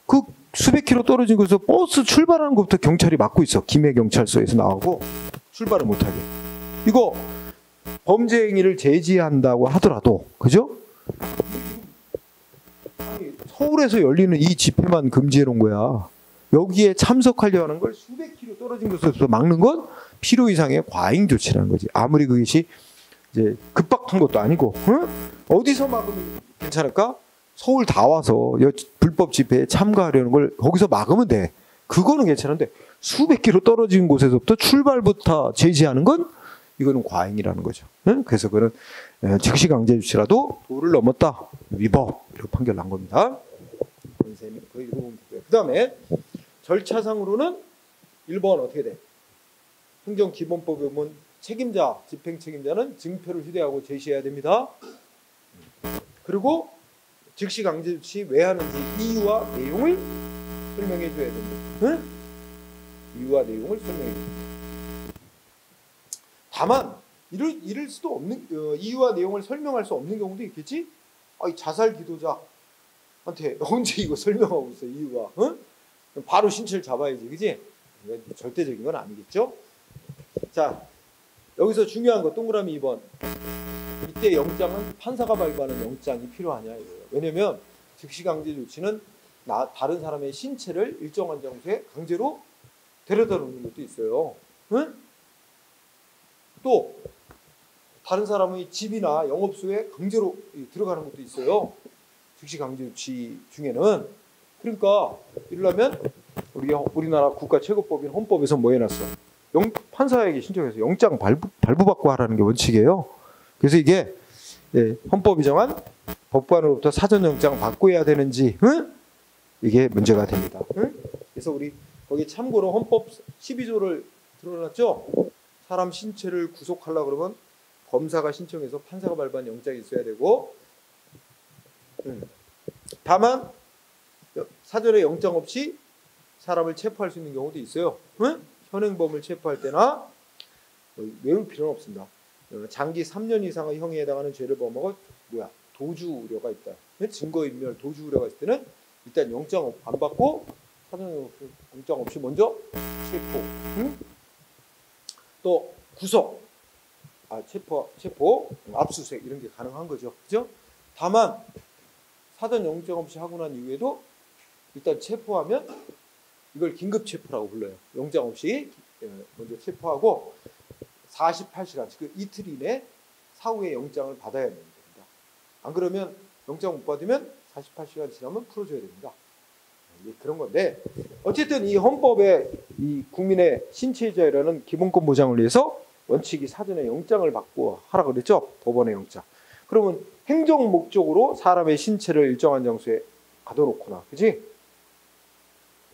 그 수백 킬로 떨어진 곳에서 버스 출발하는 것부터 경찰이 막고 있어. 김해경찰서에서 나오고 출발을 못하게. 이거 범죄 행위를 제지한다고 하더라도, 그죠? 아니, 서울에서 열리는 이 집회만 금지해 놓은 거야. 여기에 참석하려 하는 걸 수백 킬로 떨어진 곳에서 막는 건 필요 이상의 과잉 조치라는 거지. 아무리 그것이 이제 급박한 것도 아니고, 응? 어디서 막으면 괜찮을까? 서울 다 와서 불법 집회에 참가하려는 걸 거기서 막으면 돼. 그거는 괜찮은데 수백 킬로 떨어진 곳에서부터 출발부터 제지하는 건 이거는 과잉이라는 거죠. 응? 그래서 그는 즉시 강제 조치라도 도를 넘었다. 위법. 이렇게 판결 난 겁니다. 그 다음에 절차상으로는 1번 어떻게 돼? 행정기본법에 보면 책임자, 집행 책임자는 증표를 휴대하고 제시해야 됩니다. 그리고 즉시 강제 조치 왜 하는지 이유와 내용을 설명해 줘야 됩니다. 응? 이유와 내용을 설명해 줍니다. 다만 이럴 수도 없는 이유와 내용을 설명할 수 없는 경우도 있겠지. 아이 자살 기도자한테 언제 이거 설명하고 있어 이유가? 응? 바로 신체를 잡아야지, 그지? 절대적인 건 아니겠죠. 자, 여기서 중요한 거 동그라미 2번. 이때 영장은 판사가 발부하는 영장이 필요하냐 이거예요. 왜냐면 즉시 강제 조치는 다른 사람의 신체를 일정한 장소에 강제로 데려다 놓는 것도 있어요. 응? 또 다른 사람의 집이나 영업소에 강제로 들어가는 것도 있어요. 즉시 강제 조치 중에는. 그러니까 이러려면 우리나라 국가 최고법인 헌법에서 뭐 해놨어? 판사에게 신청해서 영장 발부받고 하라는 게 원칙이에요. 그래서 이게 헌법이 정한 법관으로부터 사전영장 받고 해야 되는지, 응? 이게 문제가 됩니다. 응? 그래서 우리 거기 참고로 헌법 12조를 들어놨죠. 사람 신체를 구속하려고 그러면 검사가 신청해서 판사가 발부한 영장이 있어야 되고, 다만 사전에 영장 없이 사람을 체포할 수 있는 경우도 있어요. 응? 현행범을 체포할 때나 외울 필요는 없습니다. 장기 3년 이상의 형에 해당하는 죄를 범하고 도주 우려가 있다. 증거인멸, 도주 우려가 있을 때는 일단 영장 안 받고 사전 영장 없이 먼저 체포, 또 구속, 체포, 압수수색 이런 게 가능한 거죠. 그죠? 다만 사전 영장 없이 하고 난 이후에도 일단 체포하면 이걸 긴급 체포라고 불러요. 영장 없이 먼저 체포하고 48시간, 그 이틀 이내 사후에 영장을 받아야 됩니다. 안 그러면 영장 못 받으면 48시간 지나면 풀어줘야 됩니다. 그런 건데 어쨌든 이 헌법에 이 국민의 신체의 자유라는 기본권 보장을 위해서 원칙이 사전에 영장을 받고 하라 그랬죠. 법원의 영장. 그러면 행정 목적으로 사람의 신체를 일정한 장소에 가둬놓거나, 그지?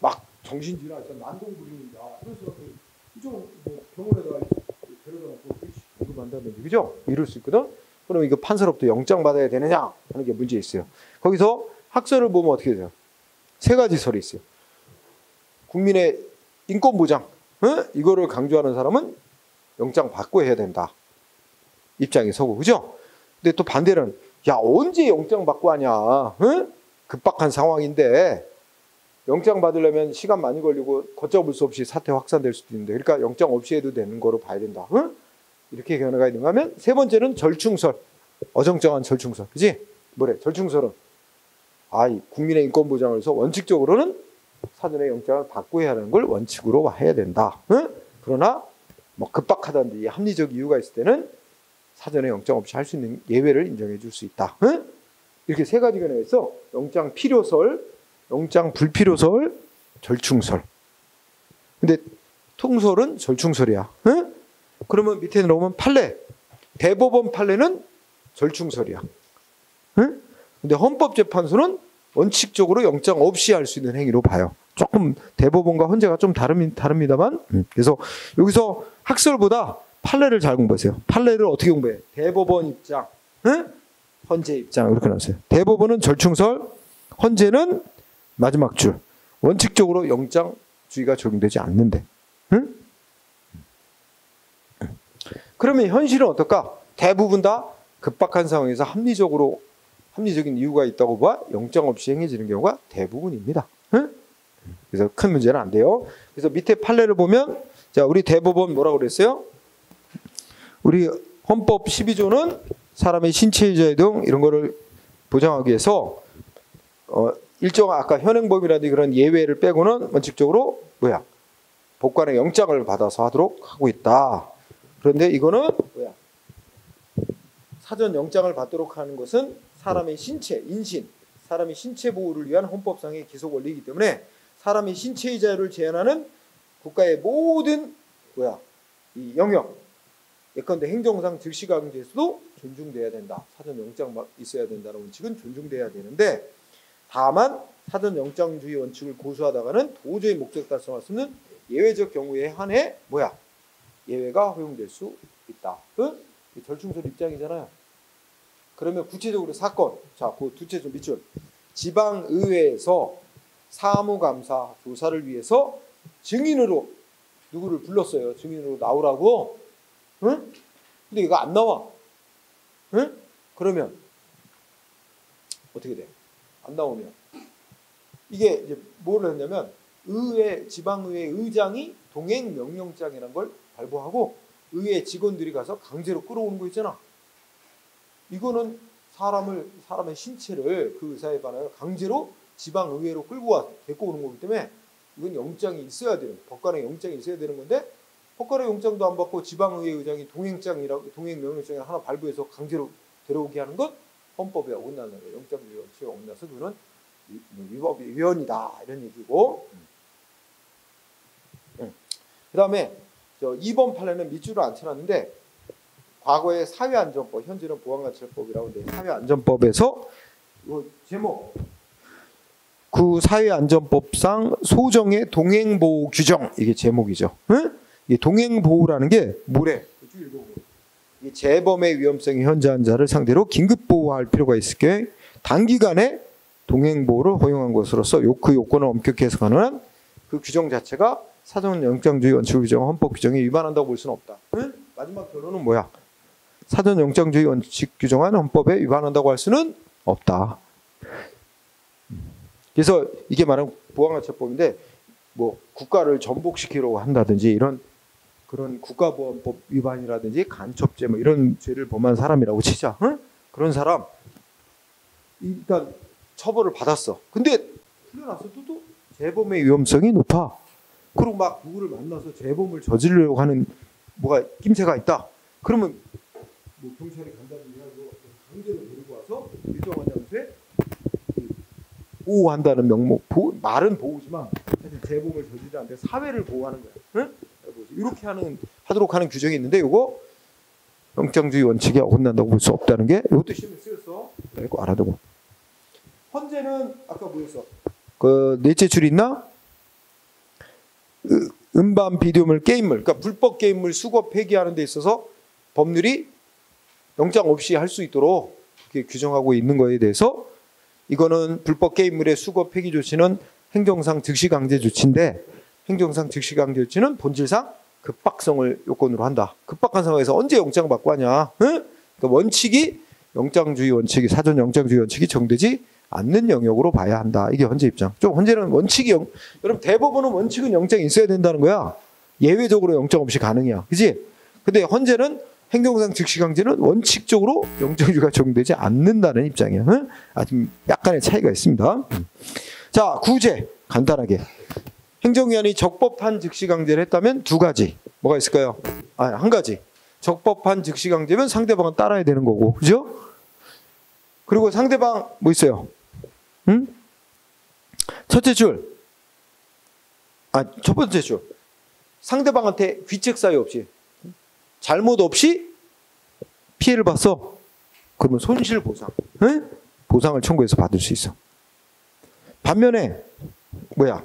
막 정신질환, 난동 부립니다. 그래서 이쪽 병원에다 데려다 놓고 공급한다든지, 그죠? 이럴 수 있거든. 그럼 이거 판사로부터 영장 받아야 되느냐 하는 게 문제 있어요. 거기서 학설을 보면 어떻게 돼요? 세 가지 설이 있어요. 국민의 인권 보장, 이거를 강조하는 사람은 영장 받고 해야 된다. 입장에 서고, 그죠? 근데 또 반대는 언제 영장 받고 하냐? 급박한 상황인데 영장 받으려면 시간 많이 걸리고 걷잡을 수 없이 사태 확산될 수도 있는데, 그러니까 영장 없이 해도 되는 거로 봐야 된다. 이렇게 견해가 있는가 하면, 세 번째는 절충설, 어정쩡한 절충설, 그지? 뭐래? 절충설은 국민의 인권 보장을 위해서 원칙적으로는 사전에 영장을 받고 해야 하는 걸 원칙으로 해야 된다. 그러나 뭐 급박하다든지 합리적 이유가 있을 때는 사전에 영장 없이 할 수 있는 예외를 인정해 줄 수 있다. 이렇게 세 가지 견해가 있어. 영장 필요설, 영장 불필요설, 절충설. 근데 통설은 절충설이야. 그러면 밑에 들어오면 판례. 대법원 판례는 절충설이야. 근데 헌법재판소는 원칙적으로 영장 없이 할 수 있는 행위로 봐요. 조금 대법원과 헌재가 좀 다릅니다만. 그래서 여기서 학설보다 판례를 잘 공부하세요. 판례를 어떻게 공부해? 대법원 입장, 헌재 입장 이렇게 나왔어요. 대법원은 절충설, 헌재는 마지막 줄. 원칙적으로 영장주의가 적용되지 않는데. 그러면 현실은 어떨까? 대부분 다 급박한 상황에서 합리적인 이유가 있다고 봐 영장 없이 행해지는 경우가 대부분입니다. 응? 그래서 큰 문제는 안 돼요. 그래서 밑에 판례를 보면 자 우리 대법원 뭐라고 그랬어요? 우리 헌법 12조는 사람의 신체의 자유 등 이런 거를 보장하기 위해서 일정한 아까 현행범이라든지 그런 예외를 빼고는 원칙적으로 뭐야? 법관의 영장을 받아서 하도록 하고 있다. 그런데 이거는 뭐야? 사전 영장을 받도록 하는 것은 사람의 신체, 인신, 사람의 신체 보호를 위한 헌법상의 기소 권리이기 때문에 사람의 신체의 자유를 제한하는 국가의 모든 뭐야? 이 영역, 예컨대 행정상 즉시강제에서도 존중돼야 된다. 사전 영장 있어야 된다는 원칙은 존중돼야 되는데 다만 사전 영장주의 원칙을 고수하다가는 도저히 목적 달성할 수 없는 예외적 경우에 한해 뭐야? 예외가 허용될 수 있다. 절충설 입장이잖아요. 그러면 구체적으로 사건, 자, 그 두째 좀 밑줄. 지방의회에서 사무감사 조사를 위해서 증인으로 누구를 불렀어요. 증인으로 나오라고. 응? 근데 이거 안 나와. 응? 그러면 어떻게 돼? 안 나오면 이게 이제 뭐를 했냐면 지방의회 의장이 동행 명령장이라는 걸 발부하고 의회 직원들이 가서 강제로 끌어오는 거 있잖아. 이거는 사람의 신체를 그 의사에 반하여 강제로 지방의회로 끌고 와 데리고 오는 거기 때문에 이건 영장이 있어야 되는 법관의 영장이 있어야 되는 건데 법관의 영장도 안 받고 지방의회 의장이 동행 명령장을 하나 발부해서 강제로 데려오게 하는 건 헌법에 어긋나는 거예요. 영장주의 원칙에 어긋나서 그거는 위헌이다 이런 얘기고. 그 다음에 2번 판례는 밑줄을 안 쳐놨는데 과거의 사회안전법, 현재는 보안관찰법이라고 하는데 사회안전법에서 제목 그 사회안전법상 소정의 동행보호 규정 이게 제목이죠. 응? 이 동행보호라는 게 뭐래? 이 재범의 위험성이 현저한 자를 상대로 긴급보호할 필요가 있을 경우에 단기간에 동행보호를 허용한 것으로서 그 요건을 엄격히 해서 가능한 그 규정 자체가 사전 영장주의 원칙 규정 헌법 규정에 위반한다고 볼 수는 없다. 응? 마지막 결론은 뭐야? 사전 영장주의 원칙 규정한 헌법에 위반한다고 할 수는 없다. 그래서 이게 말하는 보안관찰법인데 뭐 국가를 전복시키려고 한다든지 이런 그런 국가보안법 위반이라든지 간첩죄 뭐 이런 죄를 범한 사람이라고 치자. 응? 그런 사람 일단 처벌을 받았어. 근데 풀려났어도 또 재범의 위험성이 높아. 그리고 막 누구를 만나서 재범을 저지르려고 하는 뭐가 낌새가 있다. 그러면 뭐 경찰이 간다든지 하고 강제로 데리고 와서 일정한 장소에 보호한다는 명목, 말은 보호지만 사실 재범을 저지르지 않는데 사회를 보호하는 거야. 응? 이렇게 하도록 하는 규정이 있는데 이거 영장주의 원칙에 어긋난다고 볼 수 없다는 게 이것도 시험에 쓰였어. 이거 알아두고. 헌재는 아까 뭐였어? 그 넷째 줄 있나? 음반, 비디오물, 게임물, 그러니까 불법 게임물 수거 폐기하는 데 있어서 법률이 영장 없이 할 수 있도록 그렇게 규정하고 있는 거에 대해서 이거는 불법 게임물의 수거 폐기 조치는 행정상 즉시강제 조치인데 행정상 즉시강제 조치는 본질상 급박성을 요건으로 한다. 급박한 상황에서 언제 영장 받고 하냐? 응? 그러니까 원칙이 영장주의 원칙이 사전 영장주의 원칙이 정되지 않는 영역으로 봐야 한다. 이게 헌재 입장. 좀 헌재는 원칙이 여러분 대법원은 원칙은 영장이 있어야 된다는 거야. 예외적으로 영장 없이 가능이야. 그지? 근데 헌재는 행정상 즉시강제는 원칙적으로 영장주의가 적용되지 않는다는 입장이야. 응? 아주 약간의 차이가 있습니다. 자, 구제 간단하게. 행정기관이 적법한 즉시강제를 했다면 두 가지. 뭐가 있을까요? 한 가지. 적법한 즉시강제면 상대방은 따라야 되는 거고. 그죠? 그리고 상대방 뭐 있어요? 응? 첫째 줄. 첫 번째 줄. 상대방한테 귀책 사유 없이 잘못 없이 피해를 봤어. 그러면 손실보상. 응? 보상을 청구해서 받을 수 있어. 반면에 뭐야?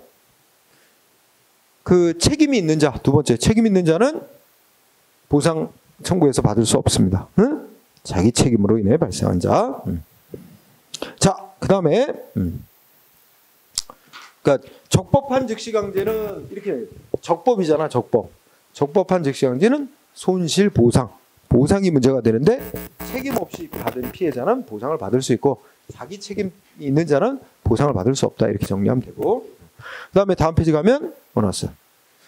그 책임이 있는 자, 두 번째 책임 있는 자는 보상 청구해서 받을 수 없습니다. 응? 자기 책임으로 인해 발생한 자. 자, 그 다음에 그러니까 적법한 즉시강제는 이렇게 적법이잖아. 적법한 즉시강제는 손실보상 보상이 문제가 되는데 책임 없이 받은 피해자는 보상을 받을 수 있고 자기 책임이 있는 자는 보상을 받을 수 없다. 이렇게 정리하면 되고 그 다음에 다음 페이지 가면 나왔어요.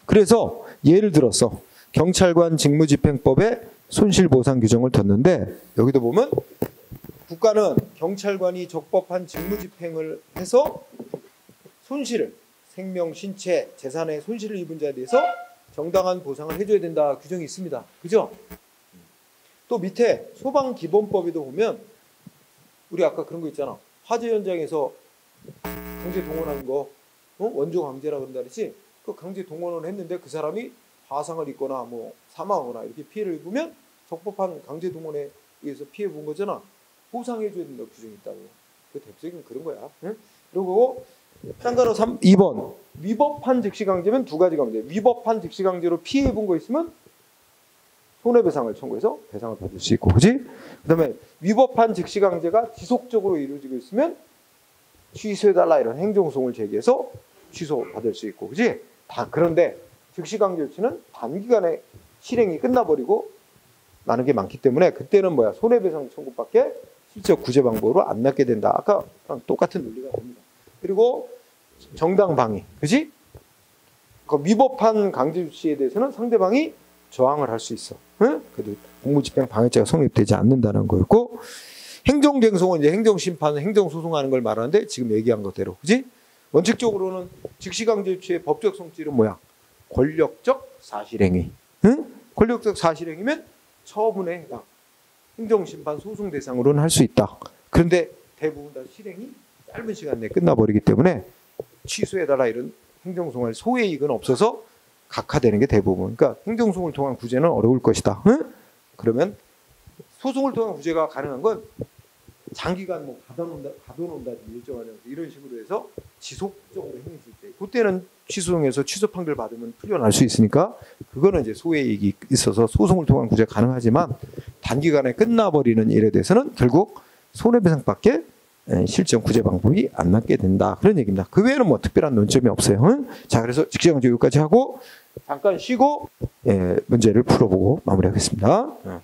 그래서 예를 들어서 경찰관 직무집행법에 손실보상 규정을 뒀는데 여기도 보면 국가는 경찰관이 적법한 직무집행을 해서 손실을 생명, 신체, 재산의 손실을 입은 자에 대해서 정당한 보상을 해줘야 된다 규정이 있습니다. 그죠? 또 밑에 소방기본법에도 보면 우리 아까 그런 거 있잖아. 화재 현장에서 강제 동원하는 거 원조 강제라 그런다 그랬지? 그 강제 동원을 했는데 그 사람이 화상을 입거나 뭐 사망하거나 이렇게 피해를 입으면 적법한 강제 동원에 의해서 피해 본 거잖아. 보상해줘야 된다고 규정이 있다고. 그 대표적인 그런 거야. 응? 그리고 참가로 2번 위법한 즉시강제면 두 가지가 문제. 위법한 즉시강제로 피해 본 거 있으면 손해배상을 청구해서 배상을 받을 수 있고, 그지? 그다음에 위법한 즉시강제가 지속적으로 이루어지고 있으면 취소해달라 이런 행정소송을 제기해서 취소받을 수 있고, 그지? 다 그런데 즉시강제 조치는 단기간에 실행이 끝나버리고 나는 게 많기 때문에 그때는 뭐야? 손해배상 청구밖에 실적 구제 방법으로 안 낫게 된다. 아까랑 똑같은 논리가 됩니다. 그리고 정당방위, 그지? 그 위법한 강제 조치에 대해서는 상대방이 저항을 할 수 있어. 응? 그래도 공무집행 방해죄가 성립되지 않는다는 거였고, 행정쟁송은 이제 행정심판, 행정소송하는 걸 말하는데 지금 얘기한 것대로, 그지? 원칙적으로는 즉시강제 조치의 법적 성질은 뭐야? 권력적 사실행위. 응? 권력적 사실행위면 처분에 해당. 행정심판 소송 대상으로는 할 수 있다. 그런데 대부분 다 실행이 짧은 시간 내에 끝나버리기 때문에 취소해달라 이런 행정소송할 소외이익은 없어서 각하되는 게 대부분. 그러니까 행정소송을 통한 구제는 어려울 것이다. 응? 그러면 소송을 통한 구제가 가능한 건 장기간 뭐 가둬놓는다든지 일정하는 이런 식으로 해서 지속적으로 행해질 때 그때는 취소송에서 취소 판결 받으면 풀려날 수 있으니까 그거는 이제 소외이익이 있어서 소송을 통한 구제 가능하지만 단기간에 끝나버리는 일에 대해서는 결국 손해배상밖에 실정 구제 방법이 안 낫게 된다. 그런 얘기입니다. 그 외에는 뭐 특별한 논점이 없어요. 응? 자, 그래서 직시강제 여기까지 하고 잠깐 쉬고 문제를 풀어보고 마무리하겠습니다.